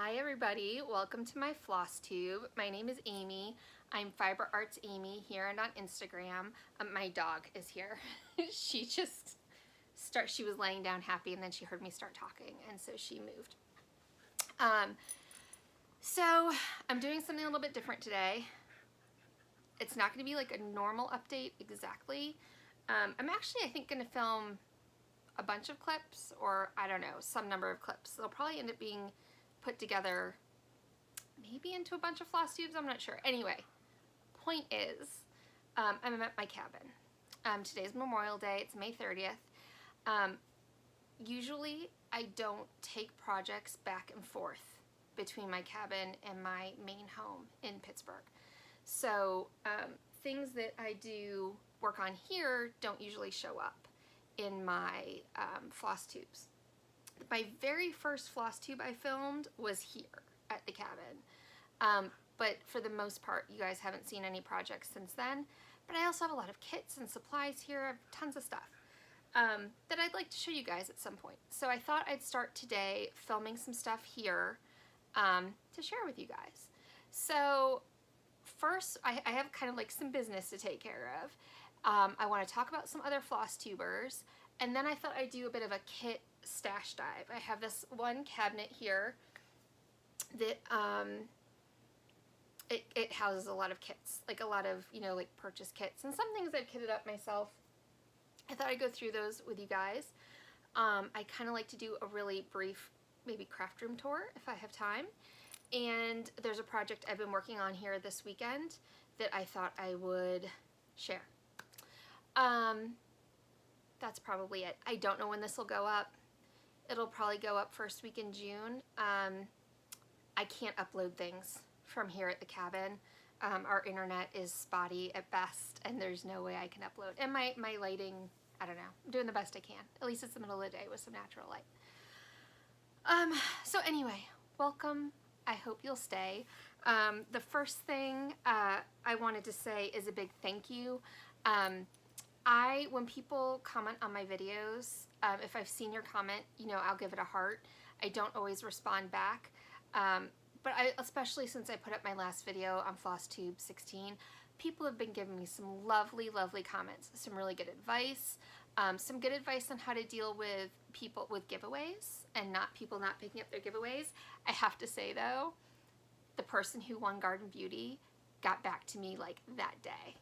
Hi everybody, welcome to my Flosstube. My name is Amy. I'm Fiber Arts Amy here and on Instagram. My dog is here. She was laying down happy and then she heard me start talking and so she moved. So I'm doing something a little bit different today. It's not going to be like a normal update exactly. I'm actually, I think, going to film a bunch of clips, or I don't know, some number of clips. They'll probably end up being put together maybe into a bunch of floss tubes, I'm not sure. Anyway, point is, I'm at my cabin. Today's Memorial Day, it's May 30th. Usually I don't take projects back and forth between my cabin and my main home in Pittsburgh. So things that I do work on here don't usually show up in my floss tubes. My very first floss tube I filmed was here at the cabin. But for the most part, you guys haven't seen any projects since then. But I also have a lot of kits and supplies here. I have tons of stuff that I'd like to show you guys at some point. So I thought I'd start today filming some stuff here to share with you guys. So first, I have kind of like some business to take care of. I want to talk about some other floss tubers, and then I thought I'd do a bit of a kit stash dive. I have this one cabinet here that it houses a lot of kits, like a lot of, you know, like purchase kits, and some things I've kitted up myself. I thought I'd go through those with you guys. I kind of like to do a really brief, maybe craft room tour if I have time. And there's a project I've been working on here this weekend that I thought I would share. That's probably it. I don't know when this will go up. It'll probably go up first week in June. I can't upload things from here at the cabin. Our internet is spotty at best, and there's no way I can upload. And my lighting, I don't know. I'm doing the best I can. At least it's the middle of the day with some natural light. So anyway, welcome. I hope you'll stay. The first thing I wanted to say is a big thank you. When people comment on my videos, if I've seen your comment, you know, I'll give it a heart. I don't always respond back. But especially since I put up my last video on Flosstube 16, people have been giving me some lovely, lovely comments, some really good advice, some good advice on how to deal with people with giveaways and people not picking up their giveaways. I have to say though, the person who won Garden Beauty got back to me like that day.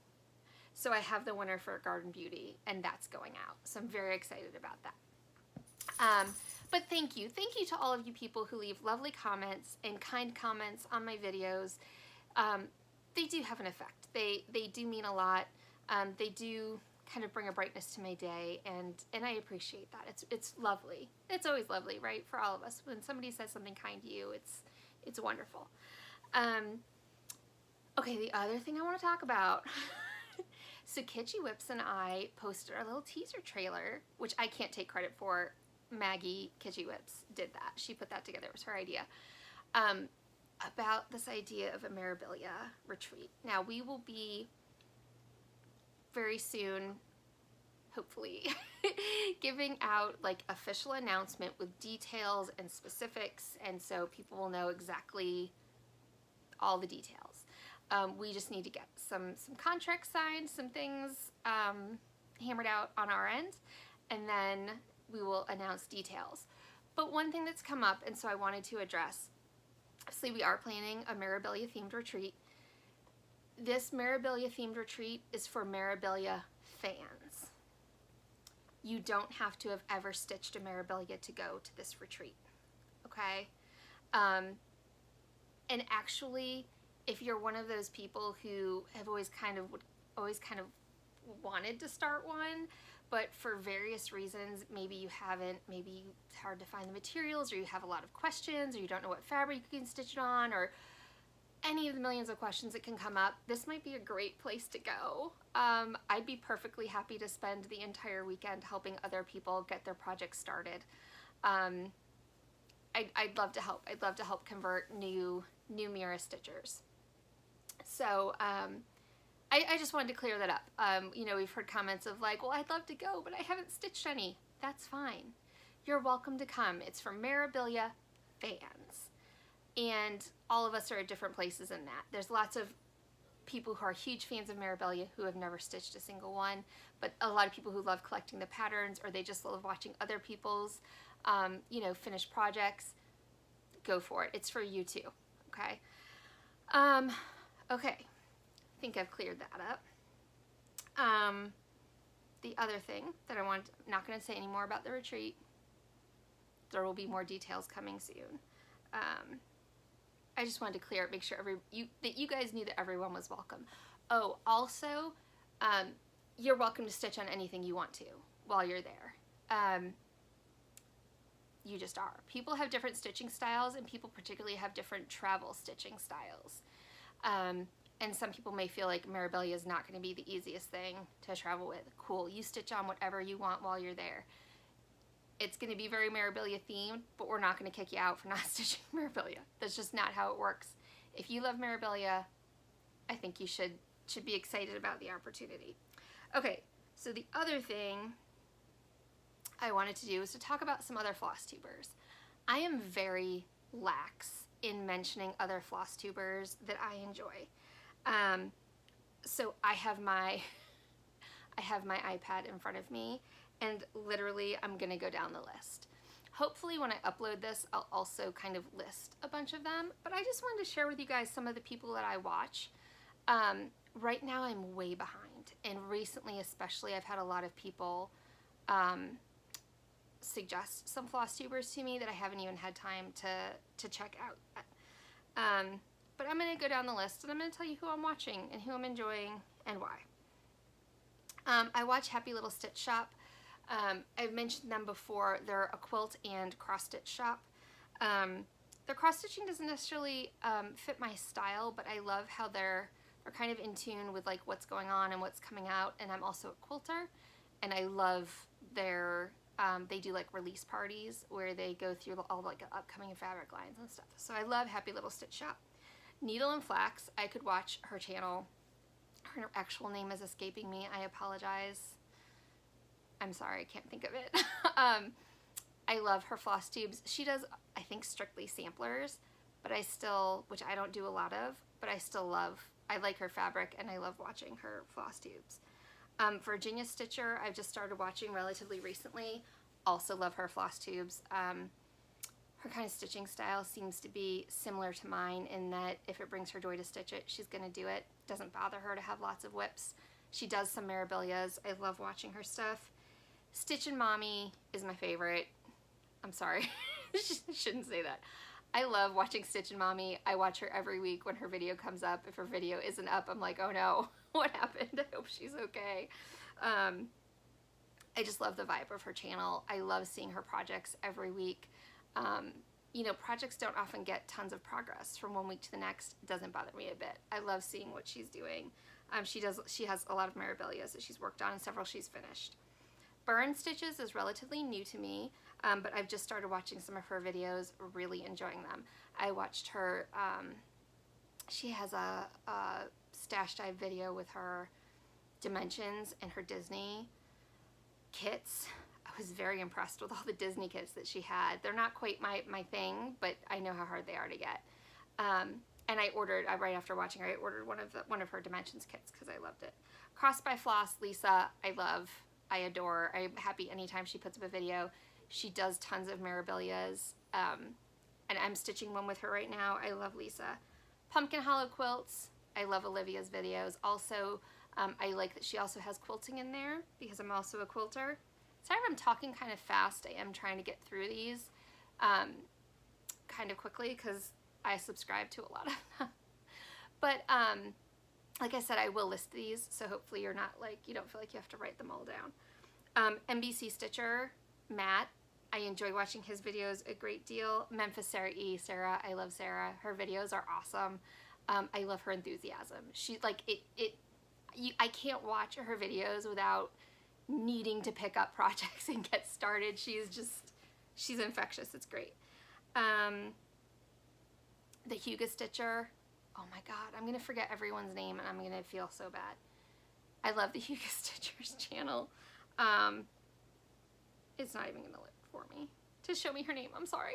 So I have the winner for Garden Beauty, and that's going out. So I'm very excited about that. But thank you. Thank you to all of you people who leave lovely comments and kind comments on my videos. They do have an effect. They do mean a lot. They do kind of bring a brightness to my day, and I appreciate that. It's lovely. It's always lovely, right, for all of us. When somebody says something kind to you, it's wonderful. Okay, the other thing I want to talk about. So Kitschy Whips and I posted our little teaser trailer, which I can't take credit for. Maggie Kitschy Whips did that. She put that together. It was her idea. About this idea of a Memorabilia retreat. Now, we will be very soon, hopefully, giving out like official announcement with details and specifics, and so people will know exactly all the details. We just need to get some contracts signed, some things hammered out on our end, and then we will announce details. But one thing that's come up, and so I wanted to address, obviously we are planning a Memorabilia themed retreat. This Memorabilia themed retreat is for Memorabilia fans. You don't have to have ever stitched a Memorabilia to go to this retreat, okay? And actually, if you're one of those people who have always kind of wanted to start one, but for various reasons, maybe you haven't, maybe it's hard to find the materials, or you have a lot of questions, or you don't know what fabric you can stitch it on, or any of the millions of questions that can come up, this might be a great place to go. I'd be perfectly happy to spend the entire weekend helping other people get their projects started. I'd love to help. I'd love to help convert new Mira stitchers. So I just wanted to clear that up. You know, we've heard comments of like, well, I'd love to go, but I haven't stitched any. That's fine. You're welcome to come. It's for Memorabilia fans. And all of us are at different places in that. There's lots of people who are huge fans of Mirabilia who have never stitched a single one, but a lot of people who love collecting the patterns, or they just love watching other people's, you know, finished projects. Go for it. It's for you too. Okay. Okay. I think I've cleared that up. The other thing that I'm not going to say any more about the retreat. There will be more details coming soon. I just wanted to clear up, make sure that you guys knew that everyone was welcome. Oh, also, you're welcome to stitch on anything you want to while you're there. You just are. People have different stitching styles, and people particularly have different travel stitching styles. And some people may feel like Mirabilia is not going to be the easiest thing to travel with. Cool, you stitch on whatever you want while you're there. It's going to be very Mirabilia themed, but we're not going to kick you out for not stitching Mirabilia. That's just not how it works. If you love Mirabilia, I think you should be excited about the opportunity. Okay, so the other thing I wanted to do is to talk about some other Flosstubers. I am very lax in mentioning other Flosstubers that I enjoy. So I have my iPad in front of me, and literally I'm gonna go down the list. Hopefully when I upload this, I'll also kind of list a bunch of them, but I just wanted to share with you guys some of the people that I watch. Right now I'm way behind, and recently especially I've had a lot of people suggest some Flosstubers to me that I haven't even had time to check out yet. But I'm going to go down the list, and I'm going to tell you who I'm watching and who I'm enjoying and why. I watch Happy Little Stitch Shop. I've mentioned them before. They're a quilt and cross-stitch shop. Their cross-stitching doesn't necessarily fit my style, but I love how they're kind of in tune with like what's going on and what's coming out, and I'm also a quilter, and I love their they do like release parties where they go through all like upcoming fabric lines and stuff. So I love Happy Little Stitch Shop. Needle and Flax, I could watch her channel. Her actual name is escaping me. I apologize. I'm sorry, I can't think of it. I love her Flosstubes. She does, I think, strictly samplers, but I still, which I don't do a lot of, but I still love, I like her fabric, and I love watching her Flosstubes. Virginia Stitcher, I've just started watching relatively recently. Also love her Flosstubes. Her kind of stitching style seems to be similar to mine in that if it brings her joy to stitch it, she's going to do it. Doesn't bother her to have lots of whips. She does some Mirabilias. I love watching her stuff. Stitchin' Mommy is my favorite. I'm sorry. I shouldn't say that. I love watching Stitchin' Mommy. I watch her every week when her video comes up. If her video isn't up, I'm like, oh no, what happened? I hope she's okay. I just love the vibe of her channel. I love seeing her projects every week. You know, projects don't often get tons of progress from one week to the next. It doesn't bother me a bit. I love seeing what she's doing. She has a lot of Mirabilias that she's worked on, and several she's finished. Burn Stitches is relatively new to me, but I've just started watching some of her videos, really enjoying them. I watched her, she has a stash dive video with her dimensions and her Disney kits. I was very impressed with all the Disney kits that she had. They're not quite my thing, but I know how hard they are to get. And I ordered, right after watching her, I ordered one of her Dimensions kits because I loved it. Cross by Floss, Lisa, I love, I adore. I'm happy anytime she puts up a video. She does tons of Mirabilias, and I'm stitching one with her right now. I love Lisa. Pumpkin Hollow Quilts, I love Olivia's videos. Also, I like that she also has quilting in there because I'm also a quilter. Sorry if I'm talking kind of fast. I am trying to get through these kind of quickly because I subscribe to a lot of them. But like I said, I will list these, so hopefully you're not like, you don't feel like you have to write them all down. MBC Stitcher, Matt, I enjoy watching his videos a great deal. Memphis Sarah E. Sarah, I love Sarah. Her videos are awesome. I love her enthusiasm. She like I can't watch her videos without needing to pick up projects and get started. She's infectious. It's great. The Huga Stitcher. Oh my god, I'm gonna forget everyone's name and I'm gonna feel so bad. I love the Huga Stitcher's channel. It's not even gonna look for me, to show me her name. I'm sorry.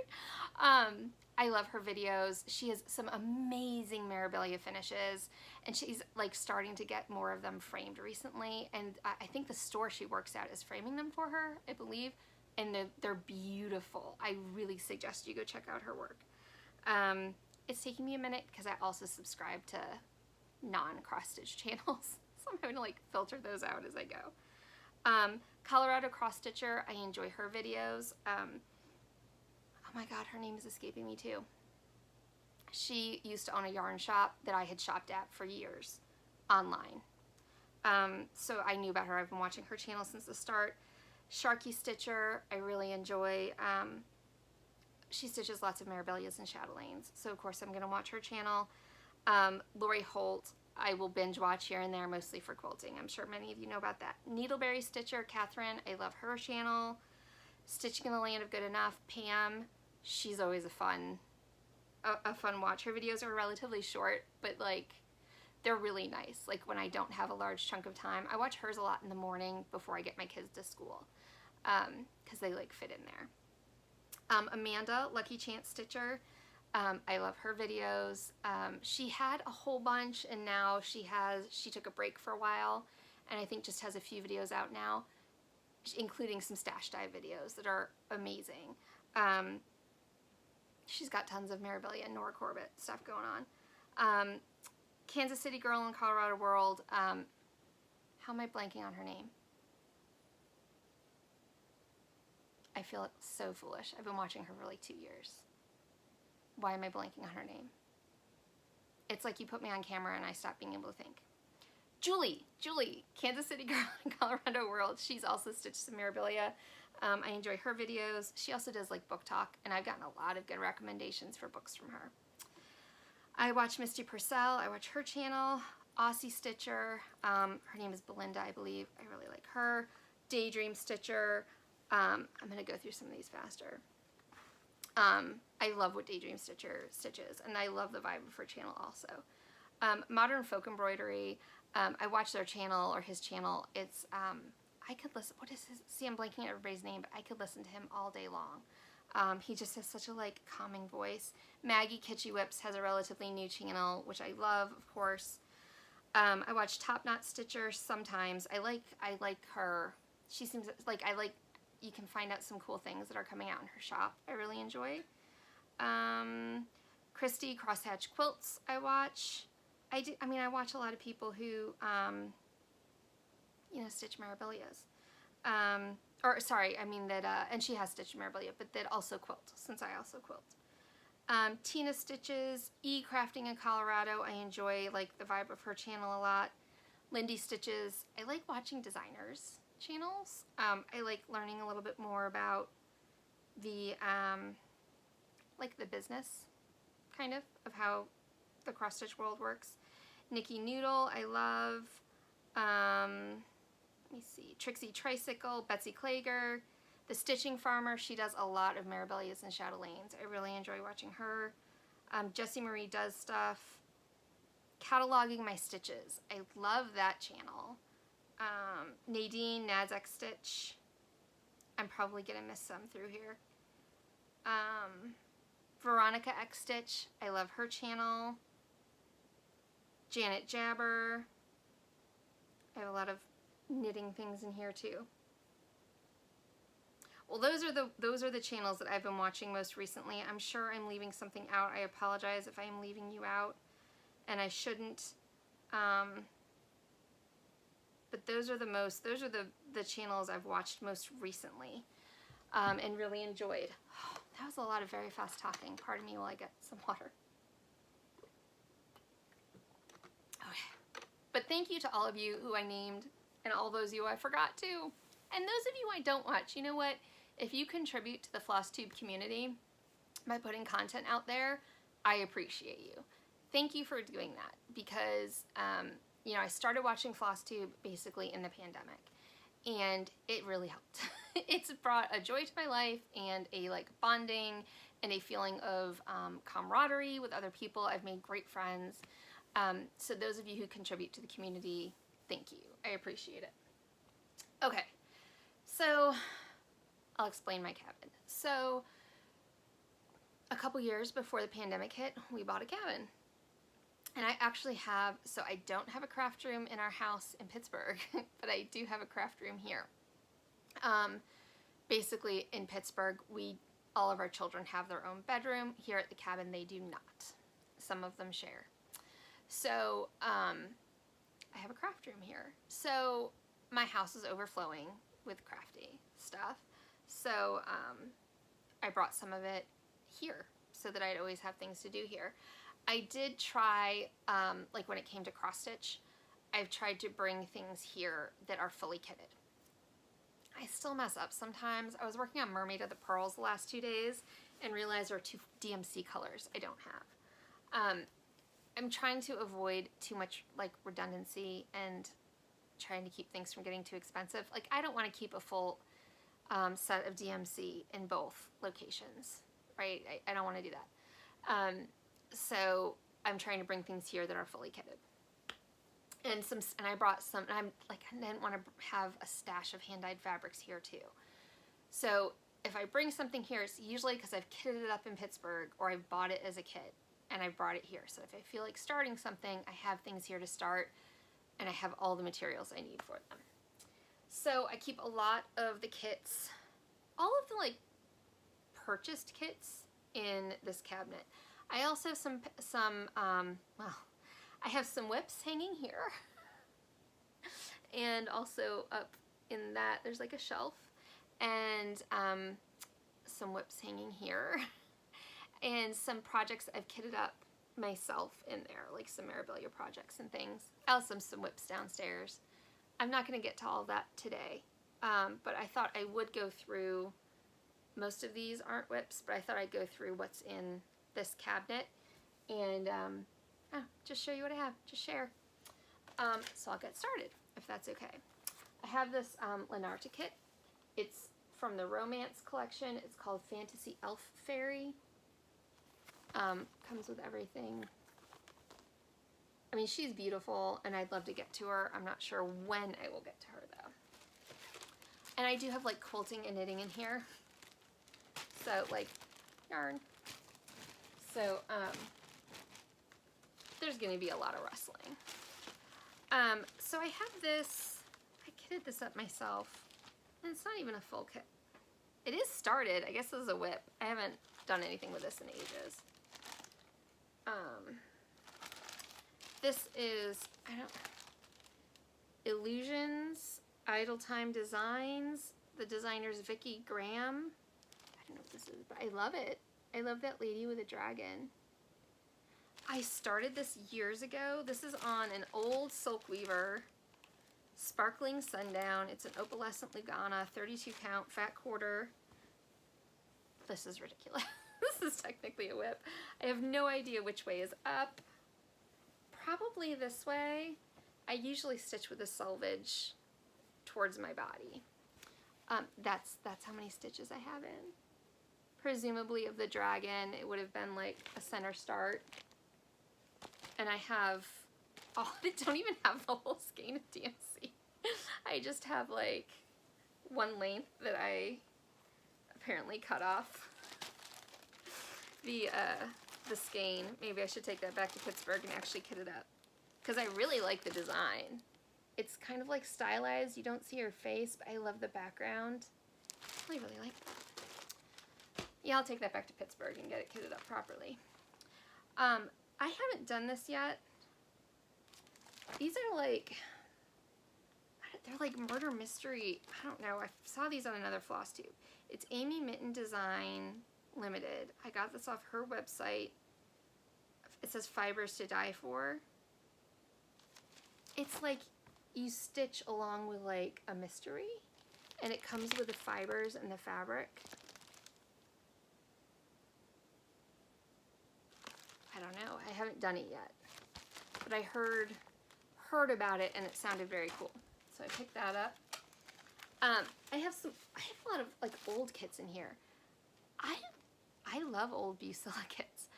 I love her videos. She has some amazing memorabilia finishes, and she's like starting to get more of them framed recently. And I think the store she works at is framing them for her, I believe. And they're beautiful. I really suggest you go check out her work. It's taking me a minute because I also subscribe to non-cross stitch channels, so I'm having to like filter those out as I go. Colorado cross stitcher, I enjoy her videos. Oh my god, her name is escaping me too. She used to own a yarn shop that I had shopped at for years online. So I knew about her. I've been watching her channel since the start. Sharky Stitcher, I really enjoy. She stitches lots of Mirabilias and chatelaines, so of course I'm going to watch her channel. Lori Holt, I will binge watch here and there, mostly for quilting. I'm sure many of you know about that. Needleberry Stitcher, Catherine, I love her channel. Stitching in the Land of Good Enough, Pam, she's always a fun watch. Her videos are relatively short, but like they're really nice. Like when I don't have a large chunk of time, I watch hers a lot in the morning before I get my kids to school, because they like fit in there. Amanda, Lucky Chance Stitcher, I love her videos. She had a whole bunch, and now she took a break for a while, and I think just has a few videos out now, including some stash dive videos that are amazing. She's got tons of Mirabilia and Nora Corbett stuff going on. Kansas City Girl in Colorado World, how am I blanking on her name? I feel so foolish. I've been watching her for like 2 years. Why am I blanking on her name? It's like you put me on camera and I stop being able to think. Julie, Kansas City Girl in Colorado World. She's also stitched some Mirabilia. I enjoy her videos. She also does like book talk, and I've gotten a lot of good recommendations for books from her. I watch Misty Purcell. I watch her channel. Aussie Stitcher. Her name is Belinda, I believe. I really like her. Daydream Stitcher. I'm going to go through some of these faster. I love what Daydream Stitcher stitches, and I love the vibe of her channel also. Modern Folk Embroidery. I watch their channel, or his channel. It's, I could listen, what is his, see I'm blanking on everybody's name, but I could listen to him all day long. He just has such a like calming voice. Maggie Kitschy Whips has a relatively new channel, which I love, of course. I watch Top Knot Stitcher sometimes. I like her. She seems like, you can find out some cool things that are coming out in her shop. I really enjoy. Christy Crosshatch Quilts I watch. I watch a lot of people who, stitch Mirabilias. And she has stitched Mirabilia, but that also quilt, since I also quilt. Tina Stitches, Crafting in Colorado. I enjoy like the vibe of her channel a lot. Lindy Stitches. I like watching designers' channels. I like learning a little bit more about the like the business kind of how the cross stitch world works. Nikki Noodle, I love. Let me see, Trixie Tricycle, Betsy Klager, The Stitching Farmer. She does a lot of Mirabilias and chatelaines. I really enjoy watching her. Jessie Marie Does Stuff. Cataloging My Stitches. I love that channel. Nadine Nadzak Stitch. I'm probably gonna miss some through here. Veronica X Stitch. I love her channel. Janet Jabber. I have a lot of knitting things in here too. Well, those are the channels that I've been watching most recently. I'm sure I'm leaving something out. I apologize if I am leaving you out, and I shouldn't. But those are the channels I've watched most recently, and really enjoyed. That was a lot of very fast talking. Pardon me while I get some water. Okay. But thank you to all of you who I named, and all those of you I forgot too. And those of you I don't watch, you know what? If you contribute to the Flosstube community by putting content out there, I appreciate you. Thank you for doing that, because I started watching Flosstube basically in the pandemic, and it really helped. It's brought a joy to my life, and a like bonding, and a feeling of camaraderie with other people. I've made great friends. So those of you who contribute to the community, thank you. I appreciate it. Okay, so I'll explain my cabin. So a couple years before the pandemic hit, we bought a cabin. And I actually have, so I don't have a craft room in our house in Pittsburgh, but I do have a craft room here. Basically in Pittsburgh, all of our children have their own bedroom. Here at the cabin, they do not. Some of them share. So I have a craft room here. So my house is overflowing with crafty stuff. So I brought some of it here so that I'd always have things to do here. I did try, like when it came to cross stitch, I've tried to bring things here that are fully kitted. I still mess up sometimes. I was working on Mermaid of the Pearls the last 2 days and realized there are 2 DMC colors I don't have. I'm trying to avoid too much like redundancy and trying to keep things from getting too expensive. Like I don't want to keep a full set of DMC in both locations, right? I don't want to do that. So I'm trying to bring things here that are fully kitted. And I brought some, and I didn't want to have a stash of hand-dyed fabrics here too. So if I bring something here, it's usually because I've kitted it up in Pittsburgh or I've bought it as a kit and I brought it here. So if I feel like starting something, I have things here to start and I have all the materials I need for them. So I keep a lot of the kits, all of the like purchased kits in this cabinet. I also have well, I have some whips hanging here. And also up in that, there's like a shelf. And some whips hanging here. And some projects I've kitted up myself in there, like some memorabilia projects and things. I also have some whips downstairs. I'm not going to get to all of that today. But I thought I would go through, most of these aren't whips, but I thought I'd go through what's in this cabinet and just show you what I have, just share. So I'll get started, if that's okay. I have this Lenarta kit. It's from the Romance collection. It's called Fantasy Elf Fairy. Comes with everything. I mean, she's beautiful, and I'd love to get to her. I'm not sure when I will get to her, though. And I do have, like, quilting and knitting in here. So, like, yarn. So, there's going to be a lot of rustling. So I have this, I kitted this up myself, and it's not even a full kit. It is started. I guess this is a whip. I haven't done anything with this in ages. This is, Illusions, Idle Time Designs. The designer's Vicki Graham. I don't know what this is, but I love it. I love that lady with a dragon. I started this years ago. This is on an old Silk Weaver, Sparkling Sundown. It's an opalescent Lugana, 32 count, fat quarter. This is ridiculous. This is technically a whip. I have no idea which way is up. Probably this way. I usually stitch with a selvage towards my body. That's how many stitches I have in. Presumably of the dragon, it would have been like a center start. And I have, oh, I don't even have the whole skein of DMC. I just have like one length that I apparently cut off. The skein. Maybe I should take that back to Pittsburgh and actually kit it up. Because I really like the design. It's kind of like stylized. You don't see her face, but I love the background. I really like that. Yeah, I'll take that back to Pittsburgh and get it kitted up properly. I haven't done this yet. These are like, they're like murder mystery. I don't know. I saw these on another Flosstube. It's Amy Mitten Design Limited. I got this off her website. It says Fibers to Die For. It's like you stitch along with like a mystery, and it comes with the fibers and the fabric. I don't know. I haven't done it yet, but I heard about it and it sounded very cool, so I picked that up. I have a lot of like old kits in here. I love old Busilla kits.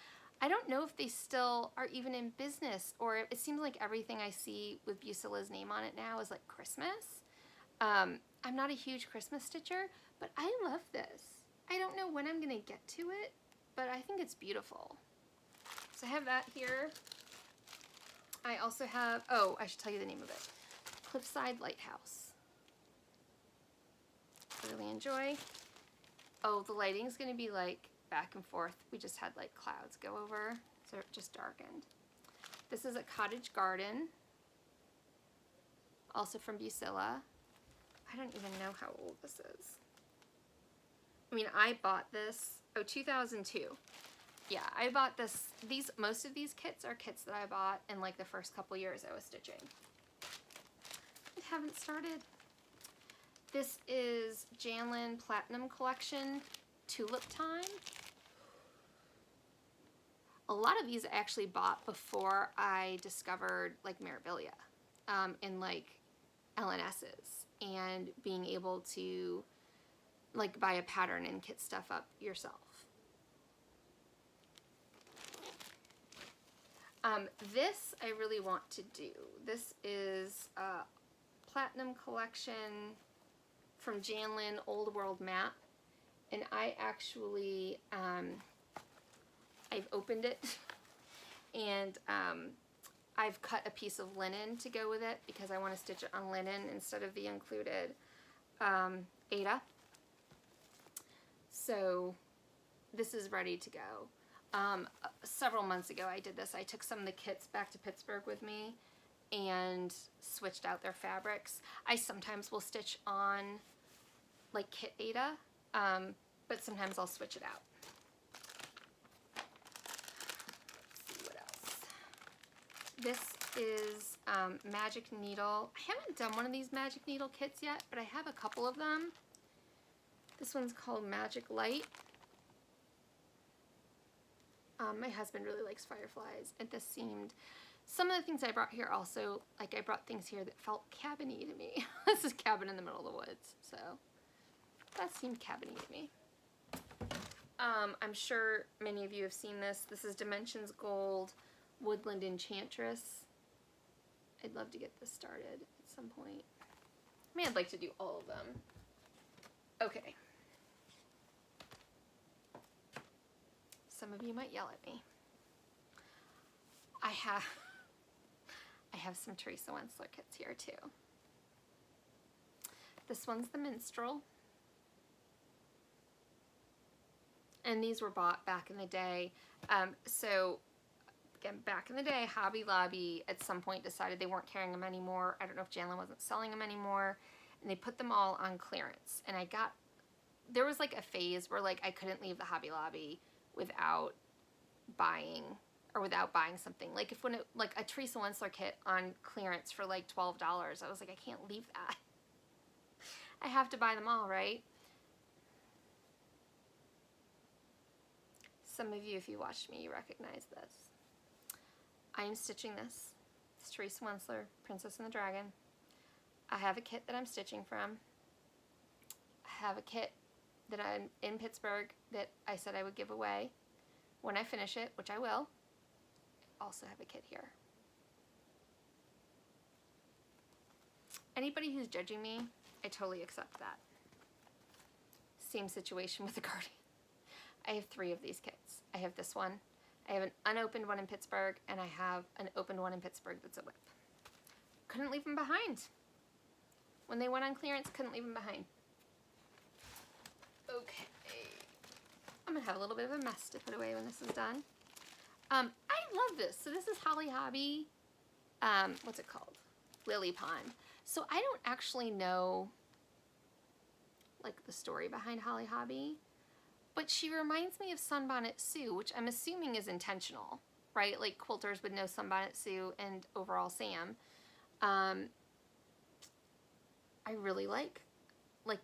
I don't know if they still are even in business, or it seems like everything I see with Busilla's name on it now is like Christmas. I'm not a huge Christmas stitcher, but I love this. I don't know when I'm gonna get to it, but I think it's beautiful. So I have that here. I also have, oh, I should tell you the name of it. Cliffside Lighthouse. I really enjoy. Oh, the lighting's gonna be like back and forth. We just had like clouds go over, so it just darkened. This is a cottage garden, also from Busilla. I don't even know how old this is. I mean, I bought this, 2002. Yeah, I bought this, most of these kits are kits that I bought in like the first couple years I was stitching. I haven't started. This is Janlin Platinum Collection Tulip Time. A lot of these I actually bought before I discovered like Mirabilia in like LNS's and being able to like buy a pattern and kit stuff up yourself. This I really want to do. This is a Platinum Collection from Janlin Old World Map, and I actually I've opened it and I've cut a piece of linen to go with it because I want to stitch it on linen instead of the included Aida. So this is ready to go. Several months ago I did this. I took some of the kits back to Pittsburgh with me and switched out their fabrics. I sometimes will stitch on like kit Aida, but sometimes I'll switch it out. Let's see what else. This is Magic Needle. I haven't done one of these Magic Needle kits yet, but I have a couple of them. This one's called Magic Light. My husband really likes fireflies, and this seemed, some of the things I brought here also, like I brought things here that felt cabin-y to me. This is cabin in the middle of the woods, so that seemed cabin-y to me. I'm sure many of you have seen this. This is Dimensions Gold Woodland Enchantress. I'd love to get this started at some point. I mean, I'd like to do all of them. Okay. Some of you might yell at me. I have some Teresa Wensler kits here too. This one's the Minstrel. And these were bought back in the day. So again, back in the day, Hobby Lobby at some point decided they weren't carrying them anymore. I don't know if Janlin wasn't selling them anymore. And they put them all on clearance. And there was like a phase where like I couldn't leave the Hobby Lobby without buying something. Like like a Teresa Wensler kit on clearance for like $12, I was like, I can't leave that. I have to buy them all, right? Some of you, if you watched me, you recognize this. I am stitching this. It's Teresa Wensler, Princess and the Dragon. I have a kit that I'm stitching from. I have a kit that I'm in Pittsburgh that I said I would give away when I finish it, which I will. I also have a kit here. Anybody who's judging me, I totally accept that. Same situation with the Guardian. I have 3 of these kits. I have this one. I have an unopened one in Pittsburgh, and I have an opened one in Pittsburgh that's a whip. Couldn't leave them behind. When they went on clearance, couldn't leave them behind. Okay. I'm gonna have a little bit of a mess to put away when this is done. I love this. So this is Holly Hobby. What's it called? Lily Pond. So I don't actually know like the story behind Holly Hobby, but she reminds me of Sunbonnet Sue, which I'm assuming is intentional, right? Like quilters would know Sunbonnet Sue and Overall Sam. I really like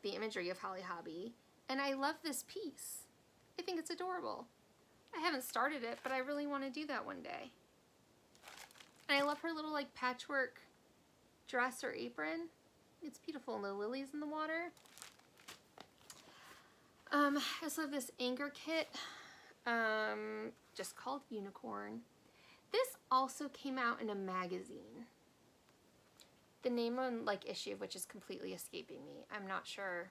the imagery of Holly Hobby, and I love this piece. I think it's adorable. I haven't started it, but I really want to do that one day. And I love her little like patchwork dress or apron. It's beautiful, and the lilies in the water. I also have this anchor kit, just called Unicorn. This also came out in a magazine. The name on like issue of which is completely escaping me. I'm not sure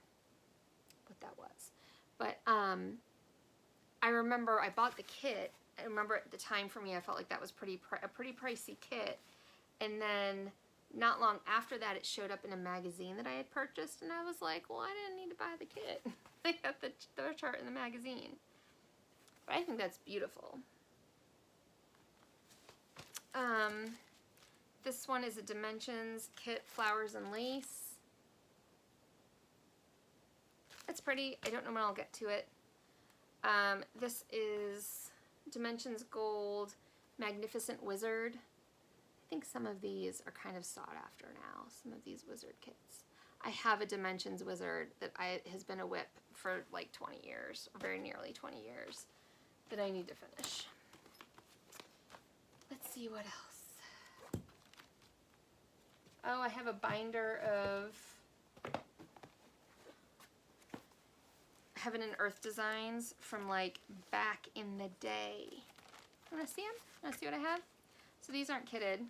what that was. But I remember I bought the kit. I remember at the time for me, I felt like that was a pretty pricey kit. And then not long after that, it showed up in a magazine that I had purchased, and I was like, well, I didn't need to buy the kit. I got the chart in the magazine. But I think that's beautiful. This one is a Dimensions kit, Flowers and Lace. It's pretty. I don't know when I'll get to it. This is Dimensions Gold, Magnificent Wizard. I think some of these are kind of sought after now, some of these wizard kits. I have a Dimensions Wizard that has been a whip for like 20 years, or very nearly 20 years, that I need to finish. Let's see what else. Oh, I have a binder of Heaven and Earth designs from like back in the day. Want to see them? Want to see what I have? So these aren't kitted.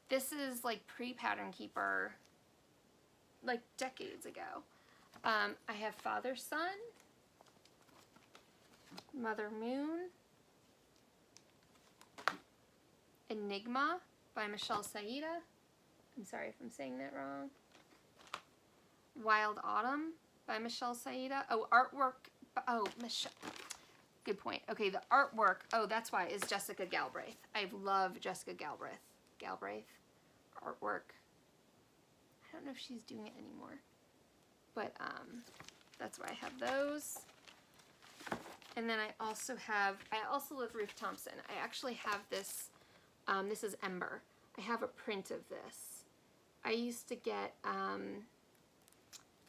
This is like pre-Pattern Keeper, like decades ago. I have Father Sun, Mother Moon, Enigma by Michelle Saida. I'm sorry if I'm saying that wrong. Wild Autumn by Michelle Saida. Oh, artwork. Oh, Michelle. Good point. Okay, the artwork. Oh, that's why, is Jessica Galbraith. I love Jessica Galbraith. Artwork. I don't know if she's doing it anymore. But that's why I have those. And then I also love Ruth Thompson. I actually have this. This is Ember. I have a print of this. I used to get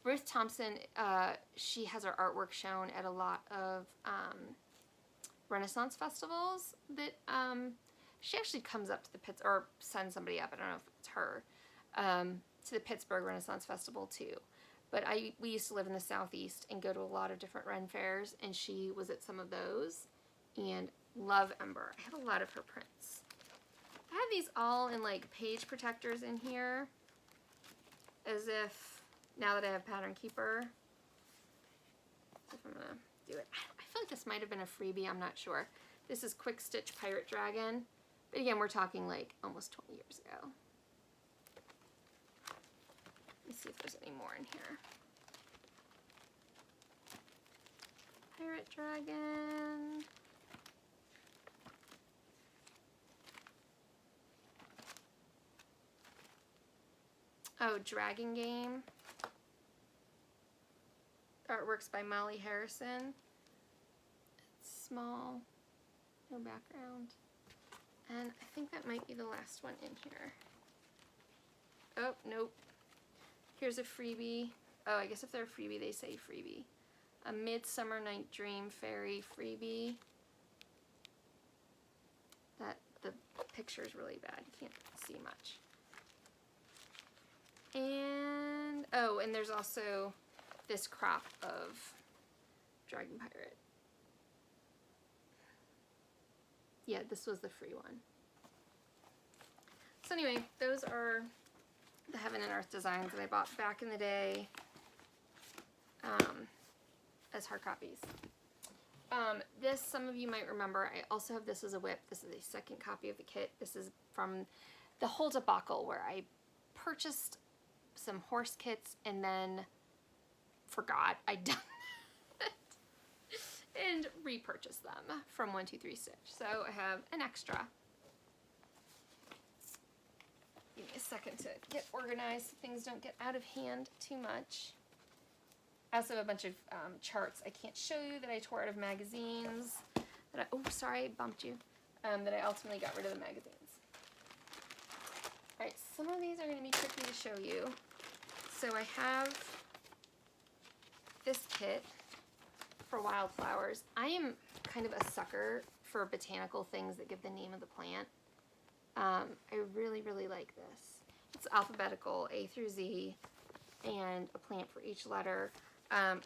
Ruth Thompson. She has her artwork shown at a lot of Renaissance festivals. That she actually comes up to the or sends somebody up. I don't know if it's her to the Pittsburgh Renaissance Festival too. But we used to live in the Southeast and go to a lot of different Ren fairs, and she was at some of those. And love Ember. I have a lot of her prints. I have these all in like page protectors in here, as if now that I have Pattern Keeper, if I'm gonna do it. I feel like this might have been a freebie, I'm not sure. This is Quick Stitch Pirate Dragon, but again, we're talking like almost 20 years ago. Let me see if there's any more in here. Pirate Dragon. Oh, Dragon Game. Artworks by Molly Harrison. It's small, no background. And I think that might be the last one in here. Oh, nope. Here's a freebie. Oh, I guess if they're a freebie, they say freebie. A Midsummer Night Dream Fairy freebie. The picture's really bad. You can't see much. And, oh, and there's also this crop of Dragon Pirate. Yeah, this was the free one. So anyway, those are the Heaven and Earth designs that I bought back in the day as hard copies. This, some of you might remember, I also have this as a whip. This is a second copy of the kit. This is from the whole debacle where I purchased some horse kits and then forgot I'd done it and repurchased them from 123 Stitch. So I have an extra. Give me a second to get organized so things don't get out of hand too much. I also have a bunch of charts I can't show you that I tore out of magazines. Oh, sorry, I bumped you. That I ultimately got rid of the magazines. Alright, some of these are going to be tricky to show you. So I have this kit for wildflowers. I am kind of a sucker for botanical things that give the name of the plant. I really, really like this. It's alphabetical, A through Z, and a plant for each letter. I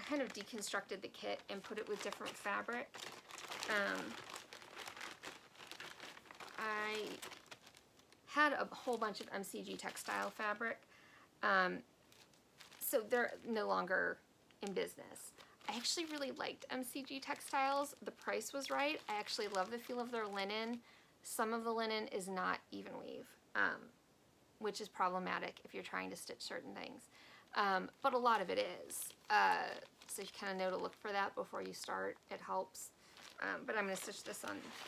kind of deconstructed the kit and put it with different fabric. I had a whole bunch of MCG textile fabric. So they're no longer in business. I actually really liked MCG textiles. The price was right. I actually love the feel of their linen. Some of the linen is not even weave, which is problematic if you're trying to stitch certain things. But a lot of it is. So you kind of know to look for that before you start. It helps. But I'm going to stitch this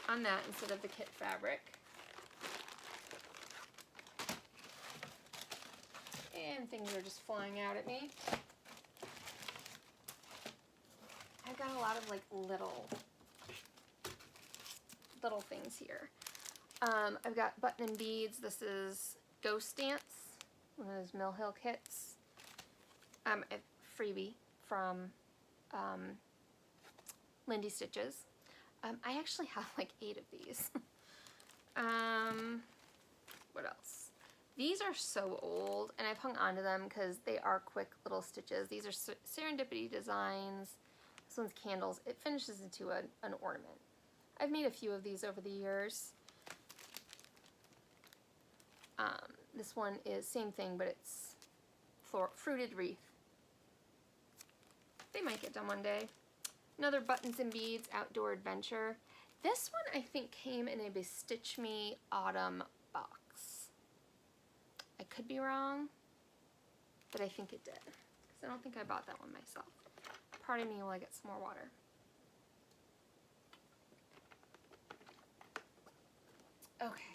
on that instead of the kit fabric. And things are just flying out at me. I've got a lot of like little things here. I've got button and beads. This is Ghost Dance, one of those Mill Hill kits. A freebie from Lindy Stitches. I actually have like 8 of these. What else? These are so old, and I've hung on to them because they are quick little stitches. These are Serendipity Designs. This one's candles. It finishes into an ornament. I've made a few of these over the years. This one is same thing, but it's fruited wreath. They might get done one day. Another Buttons and Beads Outdoor Adventure. This one I think came in a Bestitch Me Autumn box. I could be wrong, but I think it did, because I don't think I bought that one myself. Pardon me while I get some more water. Okay.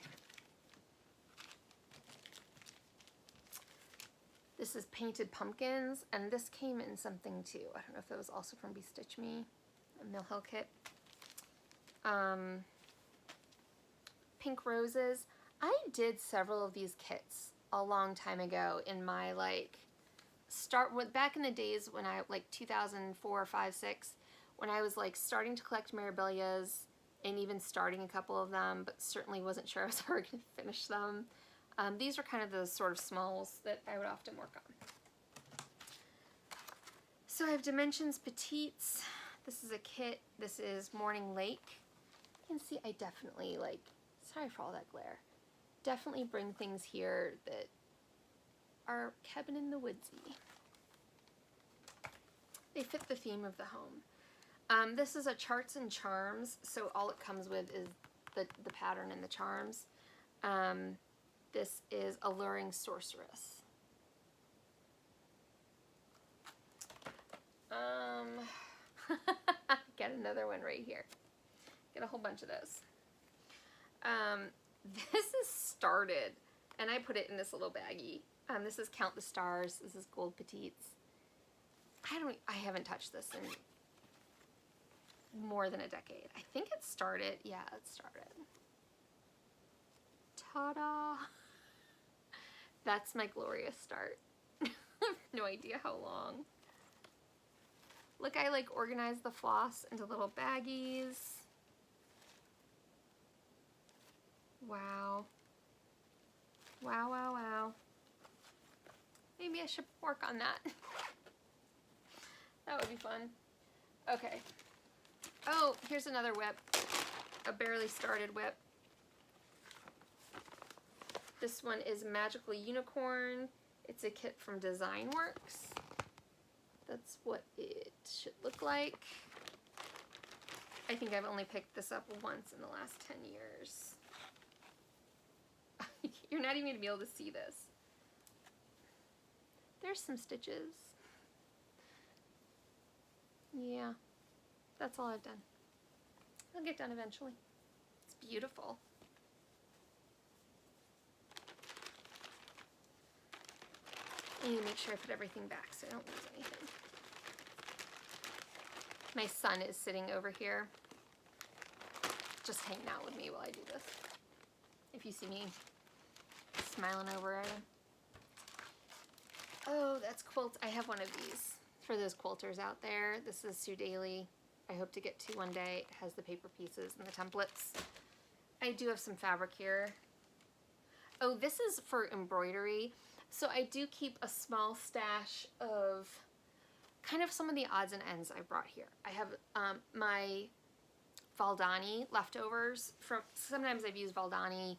This is Painted Pumpkins, and this came in something too. I don't know if that was also from Bestitch Me, a Mill Hill kit. Pink Roses. I did several of these kits a long time ago in my back in the days when I, like 2004, 5, 6, when I was like starting to collect Mirabilias and even starting a couple of them, but certainly wasn't sure I was ever going to finish them. These were kind of the sort of smalls that I would often work on. So I have Dimensions Petites. This is a kit. This is Morning Lake. You can see I definitely sorry for all that glare. Definitely bring things here that are cabin in the woodsy. They fit the theme of the home. This is a Charts and Charms, so all it comes with is the pattern and the charms. This is Alluring Sorceress. Get another one right here. Get a whole bunch of those. This is Started, and I put it in this little baggie. This is Count the Stars. This is Gold Petites. I haven't touched this in more than a decade. I think it started. Yeah, it started. Ta-da! That's my glorious start. I have no idea how long. Look, I organized the floss into little baggies. Wow. Wow, wow, wow. Maybe I should work on that. That would be fun. Okay. Oh, here's another whip. A barely started whip. This one is Magical Unicorn. It's a kit from Design Works. That's what it should look like. I think I've only picked this up once in the last 10 years. You're not even going to be able to see this. There's some stitches. Yeah, that's all I've done. It'll get done eventually. It's beautiful. I need to make sure I put everything back so I don't lose anything. My son is sitting over here, just hanging out with me while I do this. If you see me smiling over at him. Oh, that's quilts. I have one of these for those quilters out there. This is Sue Daly. I hope to get to one day. It has the paper pieces and the templates. I do have some fabric here. Oh, this is for embroidery. So I do keep a small stash of kind of some of the odds and ends I brought here. I have my Valdani leftovers from, sometimes I've used Valdani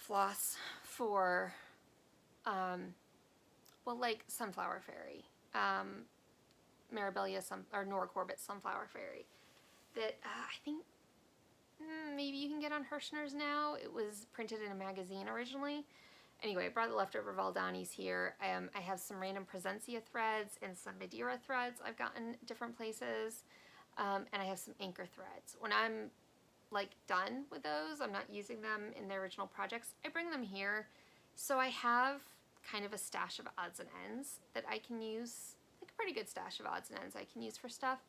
floss for, well, like Sunflower Fairy, Mirabilia or Nora Corbett's Sunflower Fairy, that I think maybe you can get on Hirschner's now. It was printed in a magazine originally. Anyway, I brought the leftover Valdanis here. I have some random Presencia threads and some Madeira threads I've gotten different places. And I have some anchor threads. When I'm like done with those, I'm not using them in their original projects, I bring them here. So I have kind of a stash of odds and ends that I can use, like a pretty good stash of odds and ends I can use for stuff.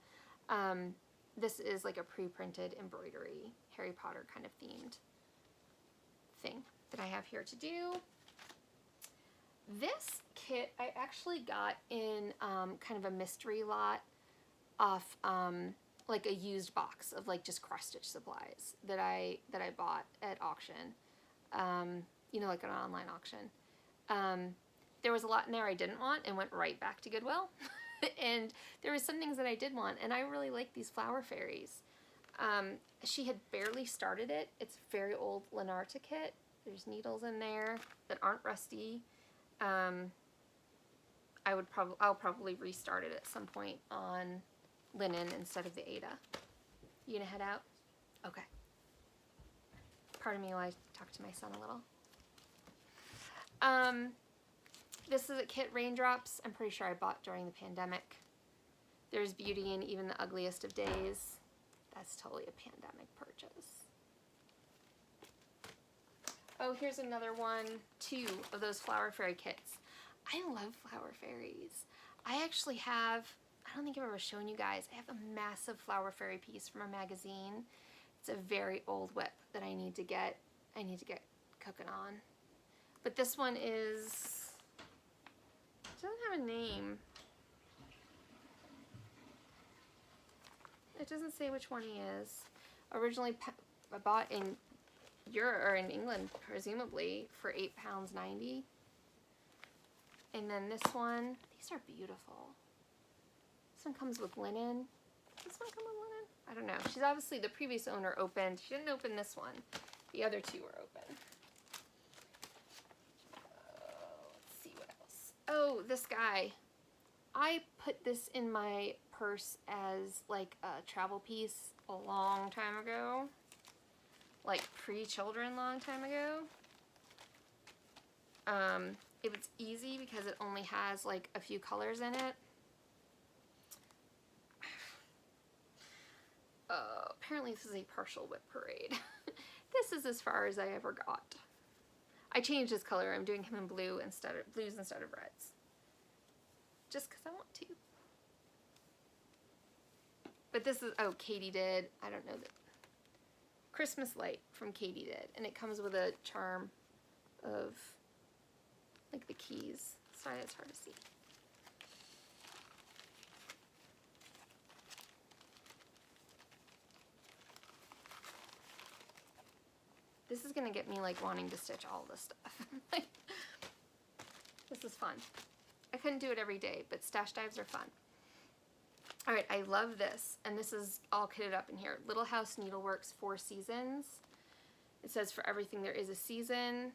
This is like a pre-printed embroidery, Harry Potter kind of themed thing that I have here to do. This kit I actually got in kind of a mystery lot off like a used box of like just cross stitch supplies that I bought at auction, you know, like an online auction. There was a lot in there I didn't want and went right back to Goodwill. And there was some things that I did want, and I really like these flower fairies. She had barely started it. It's a very old Lenarta kit. There's needles in there that aren't rusty. I'll probably restart it at some point on linen instead of the Ada. You gonna head out? Okay. Pardon me while I talk to my son a little. This is a kit, Raindrops. I'm pretty sure I bought during the pandemic. There's beauty in even the ugliest of days. That's totally a pandemic purchase. Oh, here's another one, 2 of those Flower Fairy kits. I love Flower Fairies. I actually have, I don't think I've ever shown you guys, I have a massive Flower Fairy piece from a magazine. It's a very old whip that I need to get cooking on. But this one is, it doesn't have a name. It doesn't say which one he is. Originally I bought in Europe, or in England, presumably, for £8.90. And then this one, these are beautiful. This one comes with linen. Does this one come with linen? I don't know. She's obviously, the previous owner opened. She didn't open this one. The other 2 were open. Let's see what else. Oh, this guy. I put this in my purse as like a travel piece a long time ago. Like pre-children long time ago. It was easy because it only has like a few colors in it. Apparently this is a partial whip parade. This is as far as I ever got. I changed his color. I'm doing him in blues instead of reds. Just because I want to. But this is, oh, Katie did. I don't know that. Christmas Light from Katie did. And it comes with a charm of like the keys. Sorry, it's hard to see. This is gonna get me like wanting to stitch all this stuff. This is fun. I couldn't do it every day, but stash dives are fun. All right, I love this, and this is all kitted up in here. Little House Needleworks 4 Seasons. It says for everything there is a season.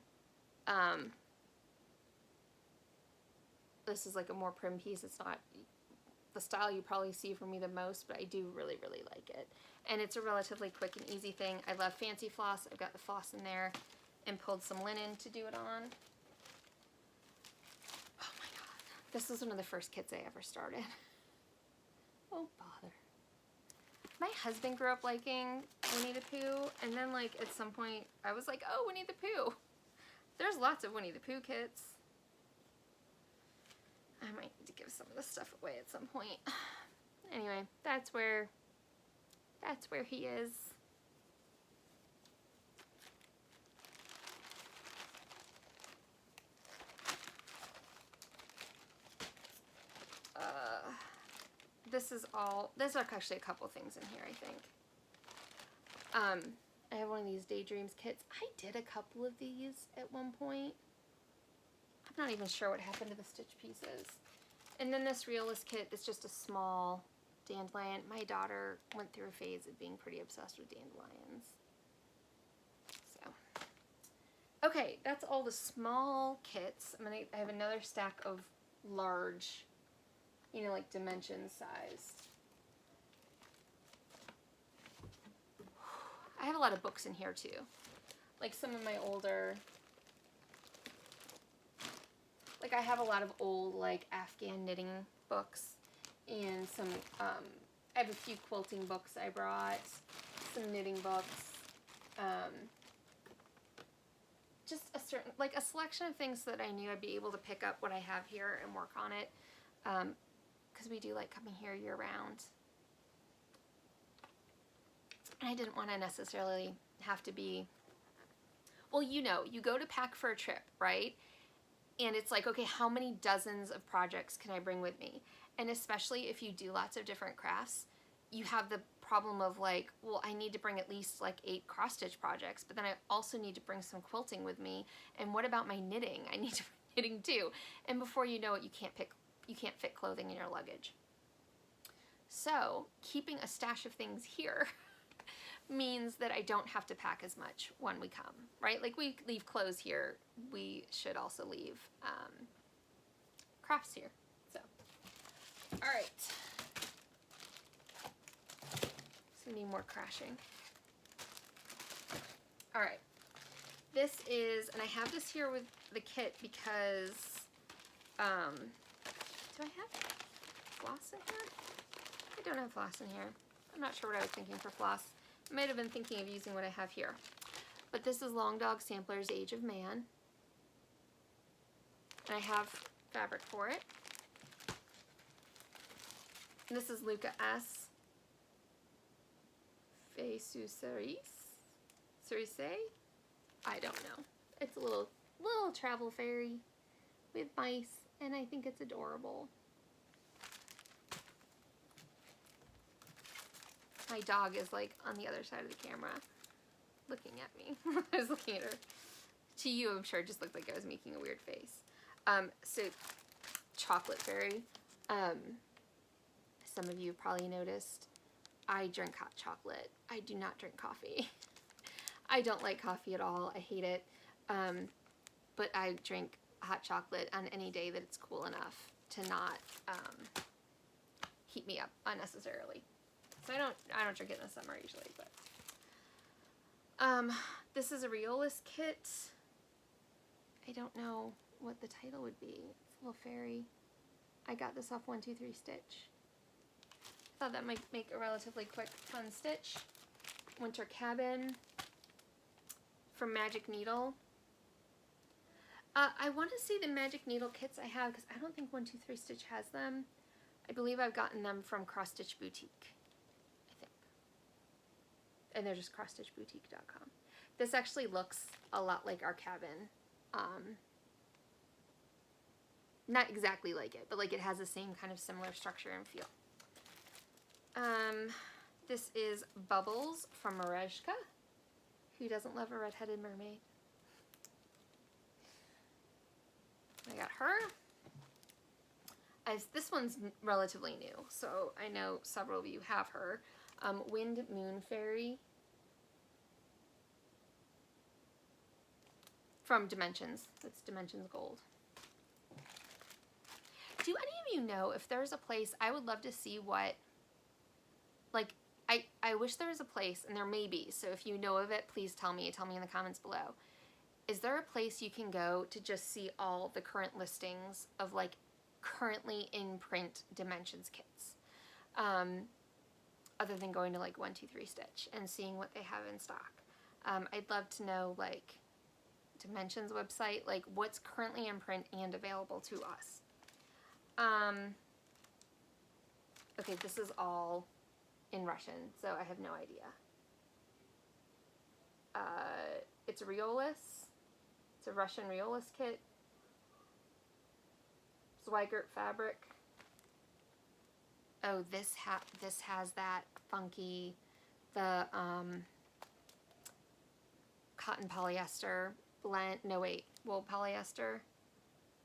This is like a more prim piece. It's not the style you probably see from me the most, but I do really, really like it. And it's a relatively quick and easy thing. I love fancy floss. I've got the floss in there and pulled some linen to do it on. Oh my god. This was one of the first kits I ever started. Oh, bother. My husband grew up liking Winnie the Pooh, and then like at some point I was like, oh, Winnie the Pooh. There's lots of Winnie the Pooh kits. I might need to give some of this stuff away at some point. Anyway, that's where he is. There's actually a couple things in here, I think. I have one of these Daydreams kits. I did a couple of these at one point. I'm not even sure what happened to the stitch pieces. And then this Realist kit is just a small dandelion. My daughter went through a phase of being pretty obsessed with dandelions. So Okay, that's all the small kits. I have another stack of large, you know, like dimension sized. I have a lot of books in here too. Like some of my older, like I have a lot of old like Afghan knitting books and some, I have a few quilting books I brought, some knitting books, just a certain, like a selection of things that I knew I'd be able to pick up what I have here and work on it, because we do like coming here year round. And I didn't want to necessarily have to be, well, you know, you go to pack for a trip, right? And it's like, okay, how many dozens of projects can I bring with me? And especially if you do lots of different crafts, you have the problem of like, well, I need to bring at least like 8 cross-stitch projects, but then I also need to bring some quilting with me. And what about my knitting? I need to bring knitting too. And before you know it, you can't fit clothing in your luggage. So keeping a stash of things here means that I don't have to pack as much when we come, right? Like we leave clothes here, we should also leave crafts here. So, all right. So we need more crashing. All right. This is, and I have this here with the kit because, do I have floss in here? I don't have floss in here. I'm not sure what I was thinking for floss. I might have been thinking of using what I have here. But this is Long Dog Sampler's Age of Man. And I have fabric for it. And this is Luca S. Fay Cerise? I don't know. It's a little travel fairy with mice, and I think it's adorable. My dog is like on the other side of the camera looking at me. I was looking at her. To you, I'm sure it just looked like I was making a weird face. So, chocolate fairy. Some of you have probably noticed I drink hot chocolate. I do not drink coffee. I don't like coffee at all. I hate it. But I drink hot chocolate on any day that it's cool enough to not heat me up unnecessarily. So I don't drink it in the summer usually, but this is a Riolis kit. I don't know what the title would be. It's a little fairy. I got this off 123 Stitch. Thought that might make a relatively quick, fun stitch. Winter Cabin from Magic Needle. I want to see the Magic Needle kits I have because I don't think 123 Stitch has them. I believe I've gotten them from Cross Stitch Boutique. And they're just crossstitchboutique.com. This actually looks a lot like our cabin. Not exactly like it, but like it has the same kind of similar structure and feel. This is Bubbles from Marezhka. Who doesn't love a redheaded mermaid? I got her. This one's relatively new, so I know several of you have her. Wind Moon Fairy from Dimensions. It's Dimensions Gold. Do any of you know if there's a place, I would love to see what, like, I wish there was a place, and there may be, so if you know of it, please tell me in the comments below. Is there a place you can go to just see all the current listings of, like, currently in print Dimensions kits? Other than going to like 123 Stitch and seeing what they have in stock. I'd love to know like Dimensions website, like what's currently in print and available to us. Okay, this is all in Russian, so I have no idea. It's a Riolis. It's a Russian Riolis kit. Zweigert fabric. Oh, this has that funky, the cotton polyester blend. No wait, wool polyester,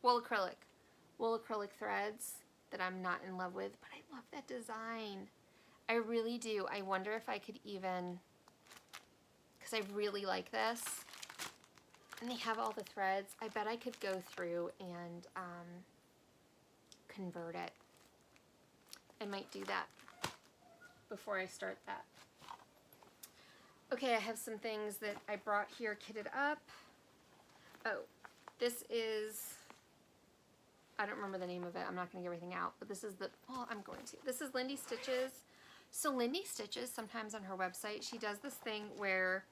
wool acrylic threads that I'm not in love with, but I love that design. I really do. I wonder if I could even, because I really like this. And they have all the threads. I bet I could go through and convert it. I might do that before I start that. Okay, I have some things that I brought here kitted up. Oh, this is, I don't remember the name of it. I'm not going to get everything out, but this is the, well, I'm going to. This is Lindy Stitches. So Lindy Stitches, sometimes on her website, she does this thing where,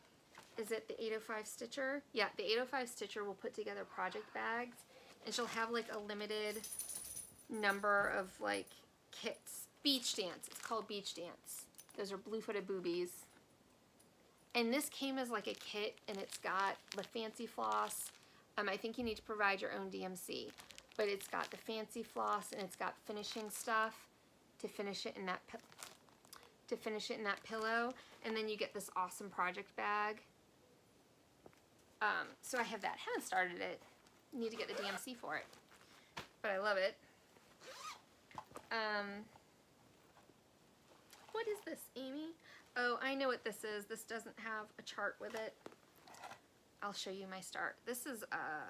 is it the 805 Stitcher? Yeah, the 805 Stitcher will put together project bags, and she'll have like a limited number of like kits. Beach Dance, it's called Beach Dance. Those are blue-footed boobies. And this came as like a kit, and it's got the fancy floss. I think you need to provide your own DMC, but it's got the fancy floss, and it's got finishing stuff to finish it in that pillow, and then you get this awesome project bag. So I have that. Haven't started it. Need to get the DMC for it, but I love it. What is this, Amy? Oh, I know what this is. This doesn't have a chart with it. I'll show you my start. This is, oh,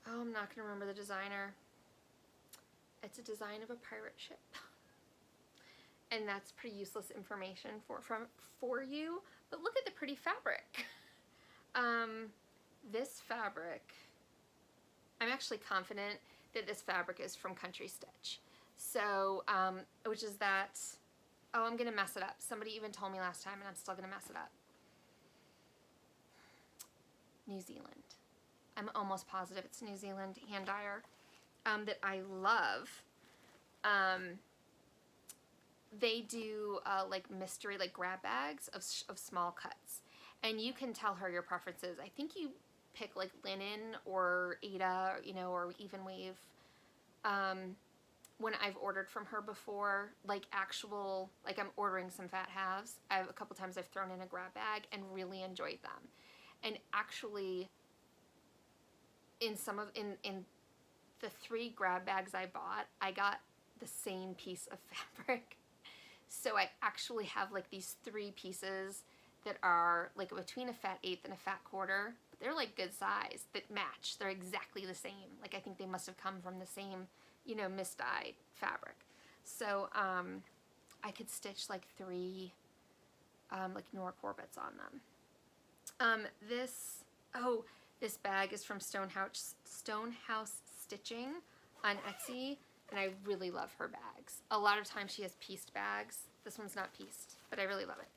I'm not going to remember the designer. It's a design of a pirate ship. And that's pretty useless information for you. But look at the pretty fabric. This fabric, I'm actually confident that this fabric is from Country Stitch. So, which is that, oh, I'm going to mess it up. Somebody even told me last time, and I'm still going to mess it up. New Zealand. I'm almost positive it's New Zealand hand dyer that I love. They do like mystery, like grab bags of small cuts. And you can tell her your preferences. I think you pick like linen or Aida, you know, or even wave. When I've ordered from her before, like actual, like I'm ordering some fat halves, a couple times I've thrown in a grab bag and really enjoyed them. And actually, in the 3 grab bags I bought, I got the same piece of fabric. So I actually have like these 3 pieces that are like between a fat 1/8 and a fat 1/4. But they're like good size that match. They're exactly the same. Like I think they must have come from the same, you know, misdyed fabric. So I could stitch like 3 like Nora Corbetts on them. This bag is from Stonehouse Stitching on Etsy, and I really love her bags. A lot of times she has pieced bags. This one's not pieced, but I really love it.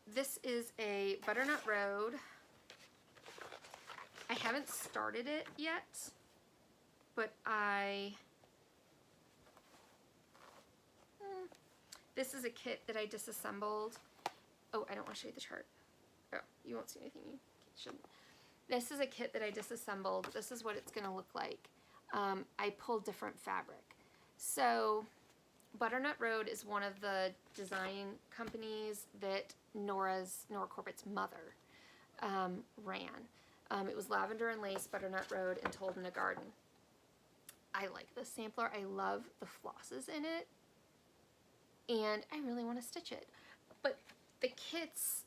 This is a Butternut Road. I haven't started it yet, but this is a kit that I disassembled. Oh, I don't want to show you the chart. Oh, you won't see anything you shouldn't. This is a kit that I disassembled. This is what it's going to look like. I pulled different fabric. So Butternut Road is one of the design companies that Nora Corbett's mother ran. It was Lavender and Lace, Butternut Road, and Told in a Garden. I like this sampler. I love the flosses in it, and I really want to stitch it. But the kits,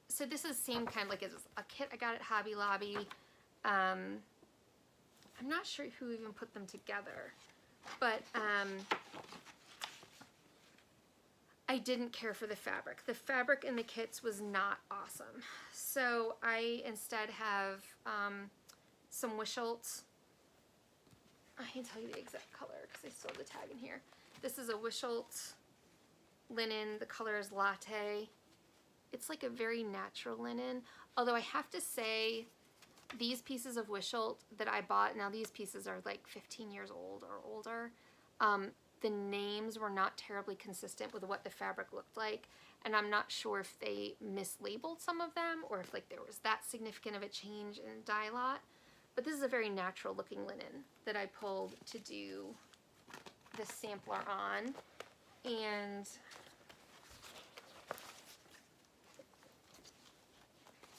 so this is the same kind, like it's a kit I got at Hobby Lobby. I'm not sure who even put them together, but I didn't care for the fabric. The fabric in the kits was not awesome. So I instead have some Wisholt. I can tell you the exact color because I still have the tag in here. This is a Wisholt linen. The color is Latte. It's like a very natural linen. Although I have to say, these pieces of Wisholt that I bought, now these pieces are like 15 years old or older. The names were not terribly consistent with what the fabric looked like, and I'm not sure if they mislabeled some of them or if like there was that significant of a change in dye lot. But this is a very natural looking linen that I pulled to do this sampler on. And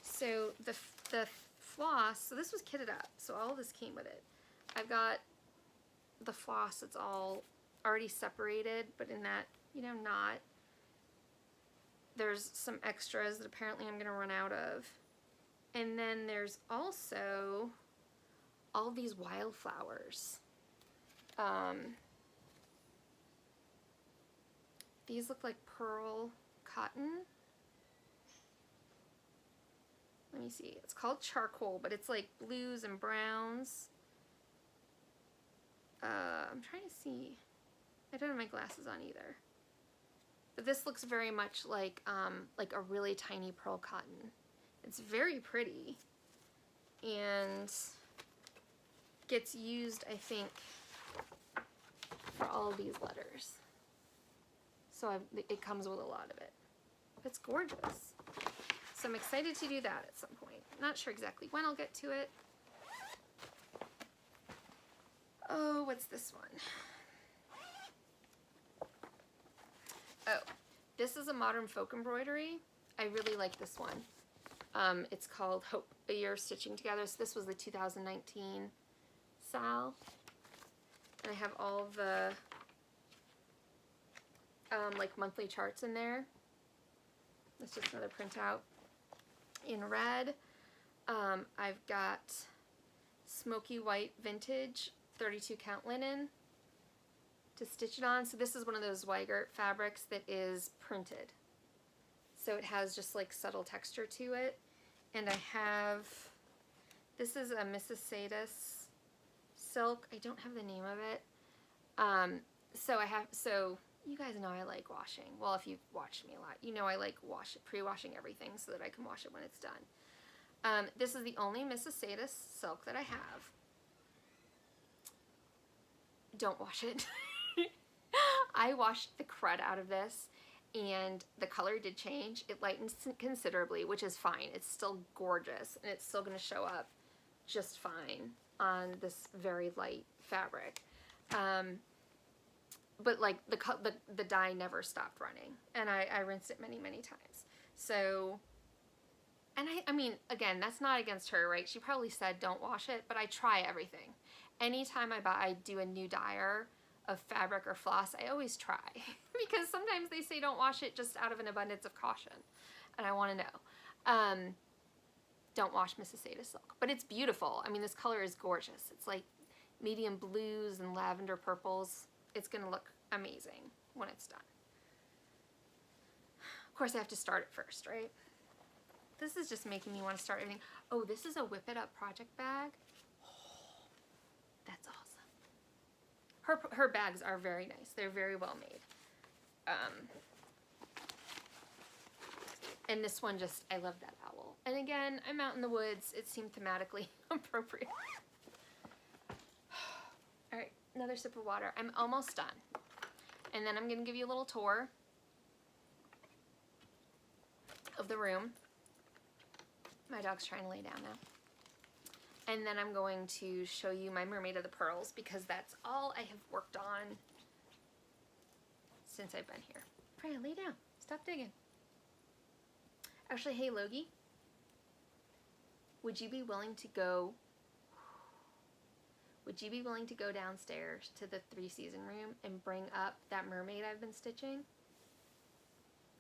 so the floss, so this was kitted up, so all of this came with it. I've got the floss, it's all already separated, but in that, you know, knot. there's some extras that apparently I'm going to run out of. And then there's also all these wildflowers. These look like pearl cotton. Let me see. It's called charcoal, but it's like blues and browns. I'm trying to see. I don't have my glasses on either. But this looks very much like a really tiny pearl cotton. It's very pretty and gets used, I think, for all of these letters. So it comes with a lot of it. It's gorgeous. So I'm excited to do that at some point. Not sure exactly when I'll get to it. Oh, what's this one? Oh, this is a modern folk embroidery. I really like this one. It's called Hope, A Year of Stitching Together. So this was the 2019 Sal. And I have all the like monthly charts in there. That's just another printout. In red, I've got smoky white vintage 32 count linen to stitch it on. So this is one of those Weigert fabrics that is printed. So it has just like subtle texture to it. And I have, this is a Mrs. Sadis silk. I don't have the name of it. So you guys know I like washing. Well, if you've watched me a lot, you know I like pre-washing everything so that I can wash it when it's done. This is the only Mrs. Sadis silk that I have. Don't wash it. I washed the crud out of this and the color did change. It lightened considerably, which is fine. It's still gorgeous and it's still going to show up just fine on this very light fabric. But like the dye never stopped running, and I rinsed it many times. So, and I mean, again, that's not against her, right? She probably said don't wash it, but I try everything. Anytime I do a new dyer of fabric or floss, I always try because sometimes they say don't wash it just out of an abundance of caution, and I want to know. Don't wash Mrs. Sadis silk, but it's beautiful. I mean, this color is gorgeous. It's like medium blues and lavender purples. It's going to look amazing when it's done. Of course, I have to start it first, right? This is just making me want to start everything. Oh, this is a Whip It Up project bag. Oh, that's awesome. Her bags are very nice. They're very well made. And this one just, I love that owl. And again, I'm out in the woods. It seemed thematically appropriate. All right. Another sip of water. I'm almost done. And then I'm going to give you a little tour of the room. My dog's trying to lay down now. And then I'm going to show you my Mermaid of the Pearls because that's all I have worked on since I've been here. Freya, lay down. Stop digging. Actually, hey Logie, would you be willing to go downstairs to the 3-season room and bring up that mermaid I've been stitching?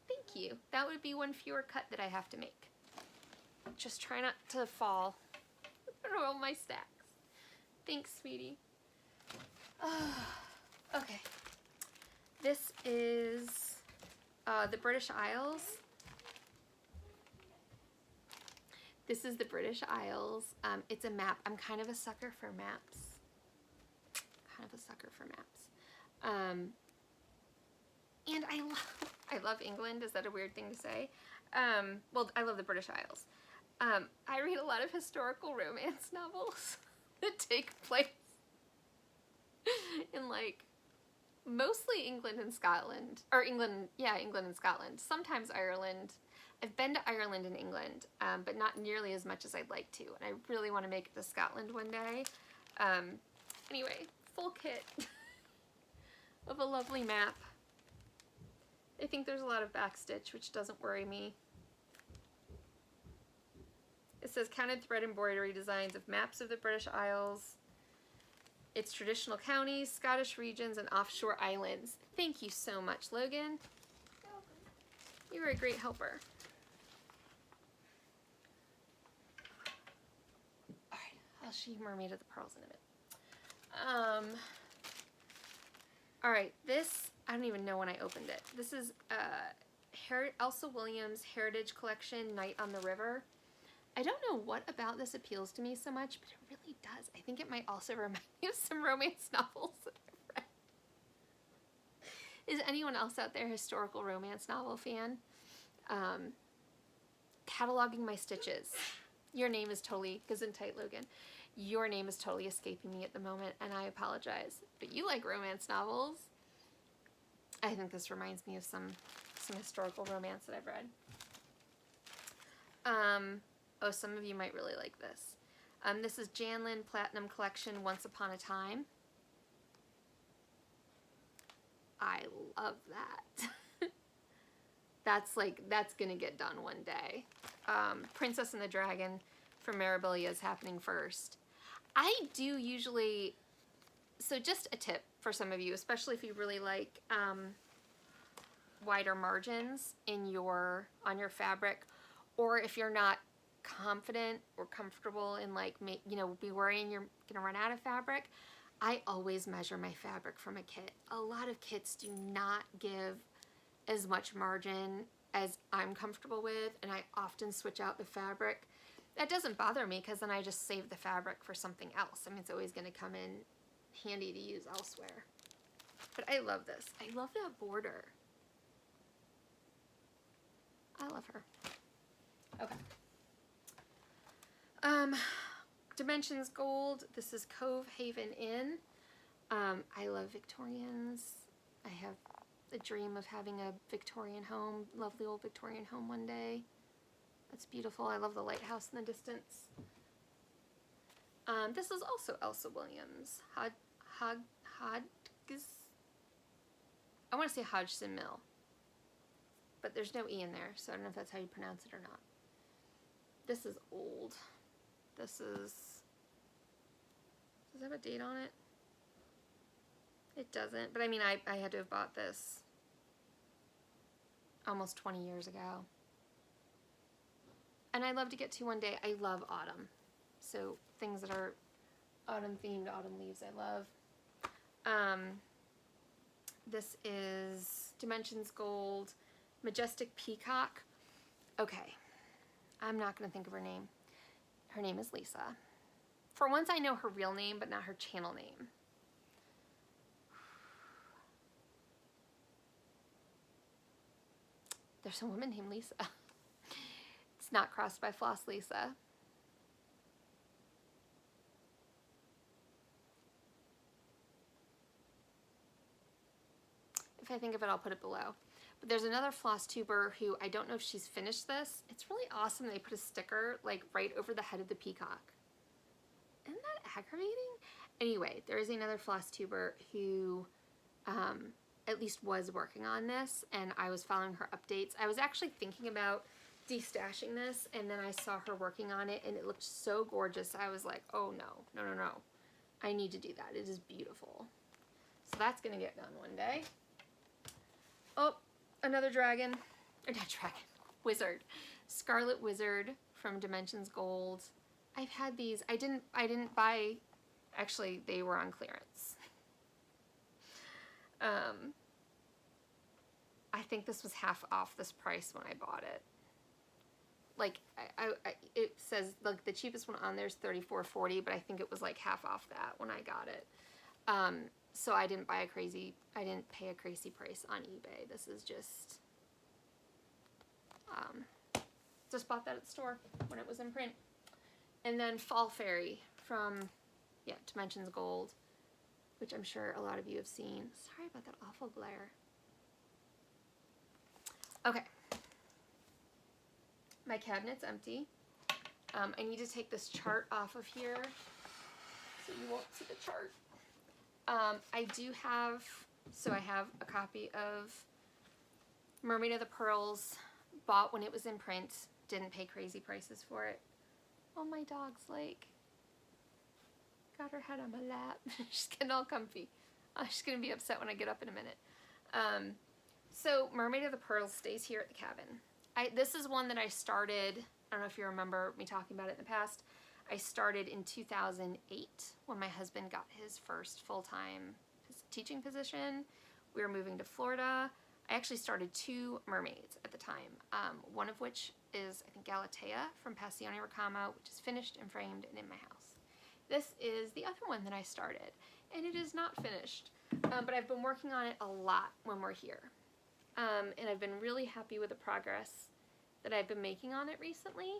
Thank you. That would be one fewer cut that I have to make. Just try not to fall on all my stacks. Thanks, sweetie. Okay. This is the British Isles. This is the British Isles. It's a map. I'm kind of a sucker for maps. And I love England. Is that a weird thing to say? Well, I love the British Isles. I read a lot of historical romance novels that take place in like mostly England and Scotland, or England and Scotland. Sometimes Ireland. I've been to Ireland and England, but not nearly as much as I'd like to, and I really want to make it to Scotland one day. Anyway, full kit of a lovely map. I think there's a lot of backstitch, which doesn't worry me. It says counted thread embroidery designs of maps of the British Isles, its traditional counties, Scottish regions, and offshore islands. Thank you so much, Logan. You're you're a great helper. All right, I'll show you Mermaid of the Pearls in a bit. All right, this, I don't even know when I opened it. This is Elsa Williams Heritage Collection, Night on the River. I don't know what about this appeals to me so much, but it really does. I think it might also remind me of some romance novels that I've read. Is anyone else out there a historical romance novel fan? Cataloging My Stitches. Your name is totally, Gesundheit, Logan. Your name is totally escaping me at the moment, and I apologize. But you like romance novels. I think this reminds me of some historical romance that I've read. Oh, some of you might really like this. This is Janlin Platinum Collection, Once Upon a Time. I love that. That's gonna get done one day. Princess and the Dragon from Mirabilia is happening first. I do usually, so just a tip for some of you, especially if you really like wider margins on your fabric, or if you're not confident or comfortable in be worrying you're gonna run out of fabric, I always measure my fabric from a kit. A lot of kits do not give as much margin as I'm comfortable with, and I often switch out the fabric. That doesn't bother me because then I just save the fabric for something else. I mean, it's always going to come in handy to use elsewhere. But I love this. I love that border. I love her. Okay. Dimensions Gold. This is Cove Haven Inn. I love Victorians. I have a dream of having a Victorian home, lovely old Victorian home one day. That's beautiful. I love the lighthouse in the distance. This is also Elsa Williams. I want to say Hodgson Mill, but there's no E in there, so I don't know if that's how you pronounce it or not. This is old. Does it have a date on it? It doesn't, but I mean, I had to have bought this almost 20 years ago. And I'd love to get to one day. I love autumn. So things that are autumn themed, autumn leaves, I love. This is Dimensions Gold, Majestic Peacock. Okay, I'm not going to think of her name. Her name is Lisa. For once I know her real name, but not her channel name. There's a woman named Lisa. It's not crossed by Floss Lisa. If I think of it, I'll put it below. But there's another Flosstuber who, I don't know if she's finished this. It's really awesome. They put a sticker like right over the head of the peacock. Isn't that aggravating? Anyway, there is another Flosstuber who at least was working on this, and I was following her updates. I was actually thinking about destashing this, and then I saw her working on it, and it looked so gorgeous. I was like, oh no. I need to do that. It is beautiful. So that's going to get done one day. Oh, another dragon. Or not dragon. Wizard. Scarlet Wizard from Dimensions Gold. I've had these. I didn't buy. Actually, they were on clearance. I think this was half off this price when I bought it. Like, it says, like, the cheapest one on there is $34.40, but I think it was like half off that when I got it. So I didn't pay a crazy price on eBay. This is just bought that at the store when it was in print. And then Fall Fairy from, yeah, Dimensions Gold, which I'm sure a lot of you have seen. Sorry about that awful glare. Okay. My cabinet's empty. I need to take this chart off of here so you won't see the chart. I do have, so I have a copy of Mermaid of the Pearls, bought when it was in print, didn't pay crazy prices for it. Oh, my dog's like, got her head on my lap. She's getting all comfy. She's going to be upset when I get up in a minute. So Mermaid of the Pearls stays here at the cabin. This is one that I started, I don't know if you remember me talking about it in the past. I started in 2008 when my husband got his first full-time teaching position. We were moving to Florida. I actually started 2 mermaids at the time, one of which is, I think, Galatea from Passione Ricamo, which is finished and framed and in my house. This is the other one that I started, and it is not finished, but I've been working on it a lot when we're here, and I've been really happy with the progress that I've been making on it recently.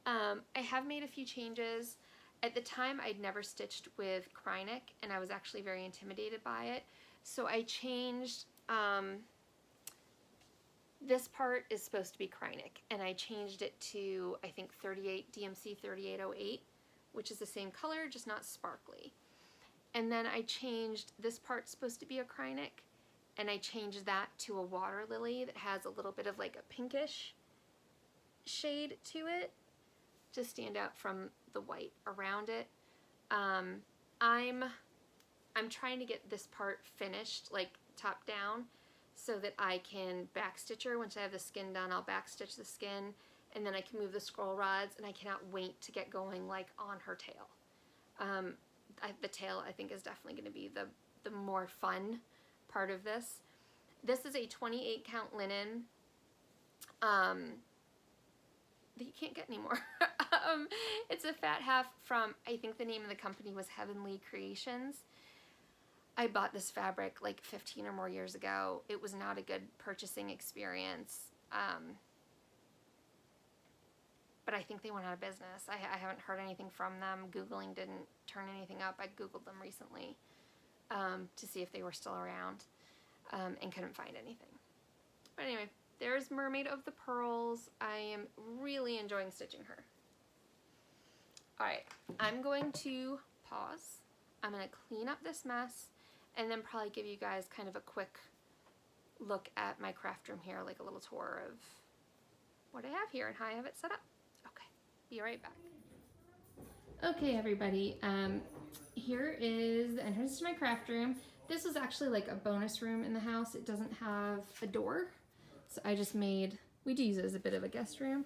I have made a few changes. At the time, I'd never stitched with Krynic, and I was actually very intimidated by it, so I changed. This part is supposed to be Krynic, and I changed it to, I think, DMC 3808, which is the same color, just not sparkly. And then I changed, this part's supposed to be a Krynic, and I changed that to a water lily that has a little bit of like a pinkish shade to it to stand out from the white around it. I'm trying to get this part finished, like top down, so that I can backstitch her. Once I have the skin done, I'll backstitch the skin, and then I can move the scroll rods, and I cannot wait to get going like on her tail. The tail, I think, is definitely going to be the more fun part of this. This is a 28 count linen that you can't get anymore. It's a fat half from, I think the name of the company was Heavenly Creations. I bought this fabric like 15 or more years ago. It was not a good purchasing experience. But I think they went out of business. I haven't heard anything from them. Googling didn't turn anything up. I Googled them recently to see if they were still around and couldn't find anything. But anyway, there's Mermaid of the Pearls. I am really enjoying stitching her. Alright, I'm going to pause. I'm going to clean up this mess and then probably give you guys kind of a quick look at my craft room here, like a little tour of what I have here and how I have it set up. Okay, be right back. Okay, everybody, here is the entrance to my craft room. This was actually like a bonus room in the house. It doesn't have a door, so I just made, we do use it as a bit of a guest room.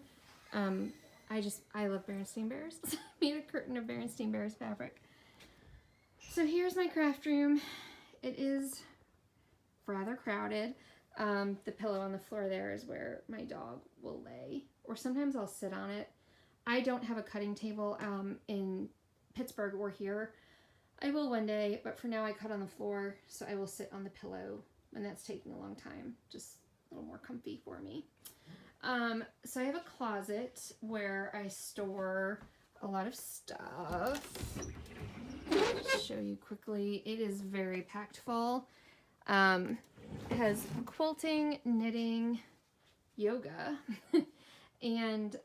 I love Berenstain Bears. So I made a curtain of Berenstain Bears fabric. So here's my craft room. It is rather crowded. The pillow on the floor there is where my dog will lay, or sometimes I'll sit on it. I don't have a cutting table in Pittsburgh or here. I will one day, but for now I cut on the floor, so I will sit on the pillow, and that's taking a long time. Just a little more comfy for me. So I have a closet where I store a lot of stuff. I'll just show you quickly. It is very packed full. It has quilting, knitting, yoga, and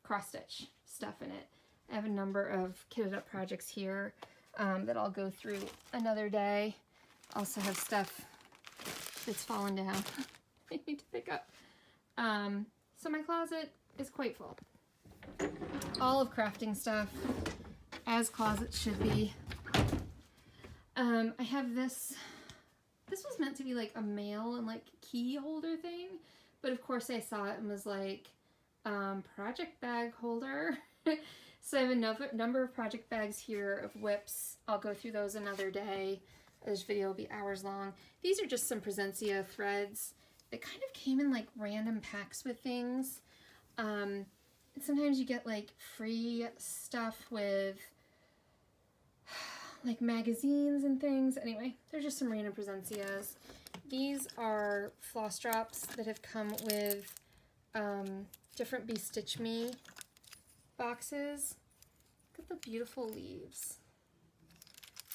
cross stitch stuff in it. I have a number of kitted up projects here that I'll go through another day. Also have stuff that's fallen down I need to pick up. So my closet is quite full. All of crafting stuff, as closets should be. I have this. This was meant to be like a mail and like key holder thing, but of course I saw it and was like, project bag holder. So I have a number of project bags here of whips. I'll go through those another day. This video will be hours long. These are just some Presencia threads. They kind of came in like random packs with things. And sometimes you get like free stuff with like magazines and things. Anyway, they're just some random Presencias. These are floss drops that have come with different Be Stitch Me boxes. Look at the beautiful leaves.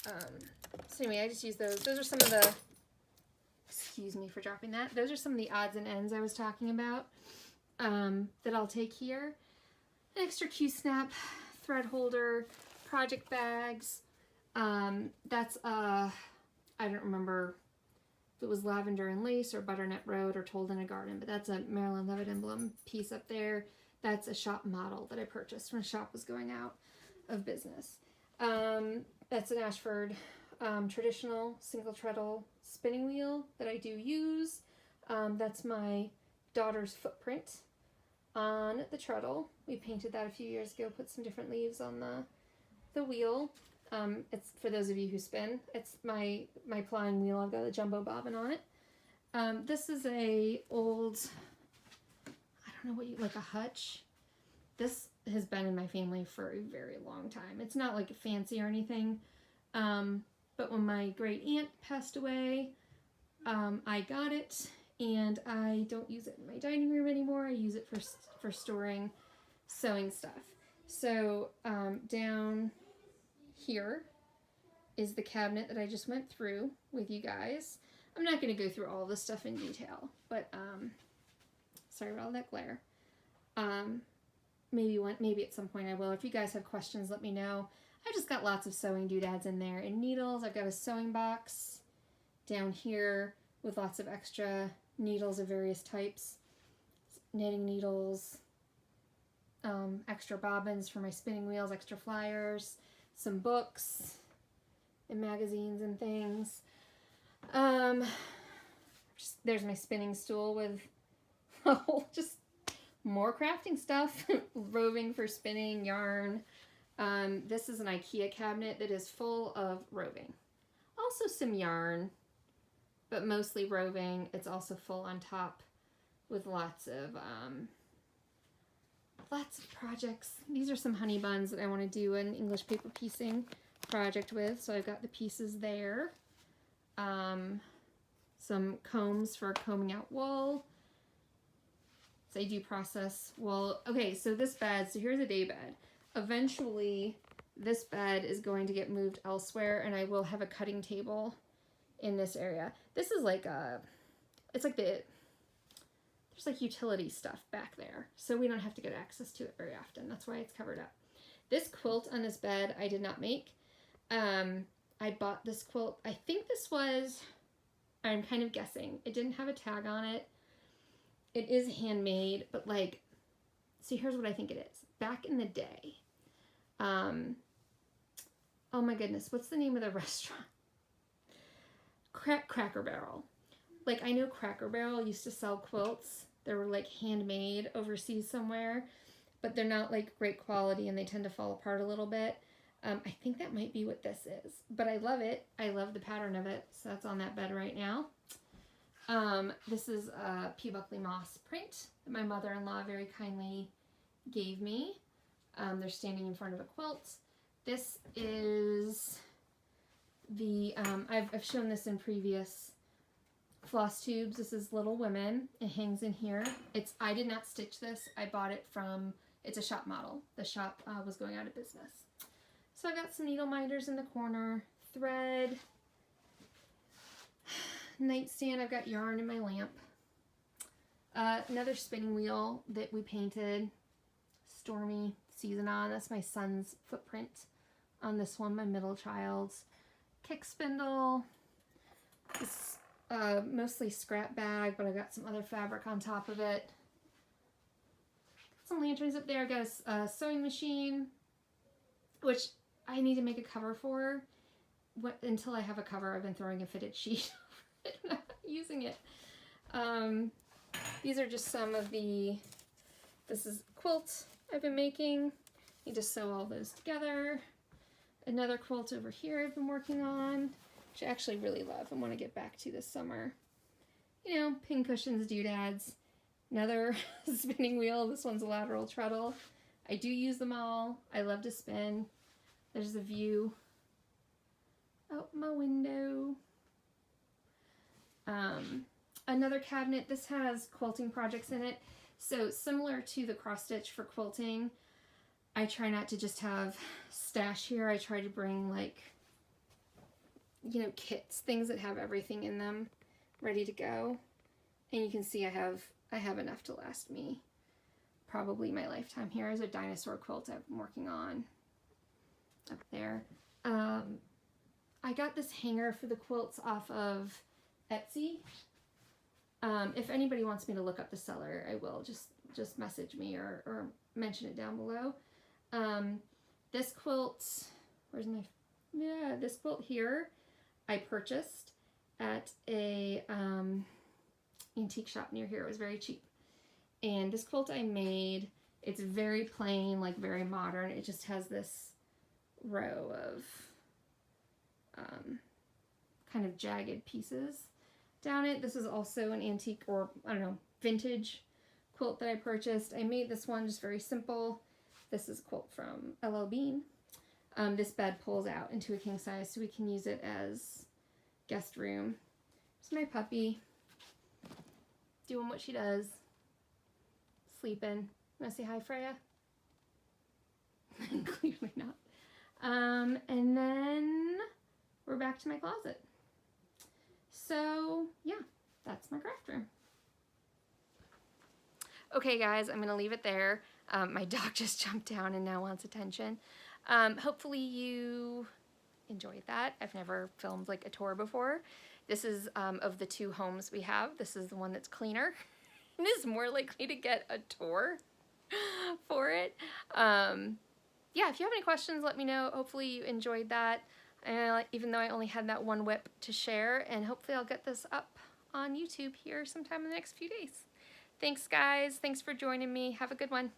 So anyway, I just use those. Those are some of the, excuse me for dropping that. Those are some of the odds and ends I was talking about that I'll take here. An extra Q-snap thread holder, project bags. That's I don't remember if it was Lavender and Lace or Butternut Road or Told in a Garden, but that's a Marilyn Levitt emblem piece up there. That's a shop model that I purchased when the shop was going out of business. That's an Ashford traditional single treadle spinning wheel that I do use. That's my daughter's footprint on the treadle. We painted that a few years ago, put some different leaves on the wheel. It's for those of you who spin. It's my plying wheel. I've got a jumbo bobbin on it. This is a old, I don't know what you, like a hutch. This has been in my family for a very long time. It's not like fancy or anything. But when my great aunt passed away, I got it, and I don't use it in my dining room anymore. I use it for storing sewing stuff. So down here is the cabinet that I just went through with you guys. I'm not going to go through all this stuff in detail, but sorry about all that glare. Maybe at some point I will. If you guys have questions, let me know. I just got lots of sewing doodads in there and needles. I've got a sewing box down here with lots of extra needles of various types, knitting needles, extra bobbins for my spinning wheels, extra flyers, some books and magazines and things. There's my spinning stool with just more crafting stuff, roving for spinning, yarn. This is an IKEA cabinet that is full of roving. Also some yarn, but mostly roving. It's also full on top with lots of projects. These are some honey buns that I want to do an English paper piecing project with, so I've got the pieces there. Some combs for combing out wool. So I do process wool. Okay, so this bed, so here's a day bed. Eventually, this bed is going to get moved elsewhere, and I will have a cutting table in this area. This is like there's like utility stuff back there, so we don't have to get access to it very often. That's why it's covered up. This quilt on this bed I did not make. I bought this quilt. I think this was, I'm kind of guessing. It didn't have a tag on it. It is handmade, but like, see, here's what I think it is. Back in the day, oh my goodness, what's the name of the restaurant? Cracker Barrel. Like, I know Cracker Barrel used to sell quilts. They were like handmade overseas somewhere, but they're not like great quality and they tend to fall apart a little bit. I think that might be what this is, but I love it. I love the pattern of it, so that's on that bed right now. This is a P. Buckley Moss print that my mother-in-law very kindly gave me. They're standing in front of a quilt. This is the, I've shown this in previous Flosstubes. This is Little Women. It hangs in here. I did not stitch this. I bought it from, it's a shop model. The shop was going out of business. So I got some needle minders in the corner, thread, nightstand. I've got yarn in my lamp. Another spinning wheel that we painted, Stormy Season On. That's my son's footprint on this one, my middle child's. Kick spindle. This mostly scrap bag, but I've got some other fabric on top of it. Some lanterns up there. I've got a sewing machine, which I need to make a cover for. Until I have a cover, I've been throwing a fitted sheet over it, not using it. These are just some of this is a quilt I've been making. You just sew all those together. Another quilt over here I've been working on, which I actually really love and want to get back to this summer. You know, pin cushions, doodads. Another spinning wheel. This one's a lateral treadle. I do use them all. I love to spin. There's a view out my window. Another cabinet. This has quilting projects in it. So similar to the cross stitch for quilting, I try not to just have stash here. I try to bring like, you know, kits, things that have everything in them ready to go. And you can see I have enough to last me probably my lifetime. Here is a dinosaur quilt I've been working on up there. I got this hanger for the quilts off of Etsy. If anybody wants me to look up the seller, I will. Just message me or mention it down below. This quilt, this quilt here, I purchased at a antique shop near here. It was very cheap. And this quilt I made, it's very plain, like very modern. It just has this row of kind of jagged pieces down it. This is also an antique, or I don't know, vintage quilt that I purchased. I made this one just very simple. This is a quilt from LL Bean. This bed pulls out into a king size, so we can use it as guest room. It's my puppy doing what she does, sleeping. Want to say hi, Freya? Clearly not. And then we're back to my closet. So yeah, that's my craft room. Okay guys, I'm gonna leave it there. My dog just jumped down and now wants attention. Hopefully you enjoyed that. I've never filmed like a tour before. This is of the two homes we have. This is the one that's cleaner and is more likely to get a tour for it. Yeah, if you have any questions, let me know. Hopefully you enjoyed that. Even though I only had that one whip to share, and hopefully I'll get this up on YouTube here sometime in the next few days. Thanks guys, thanks for joining me. Have a good one.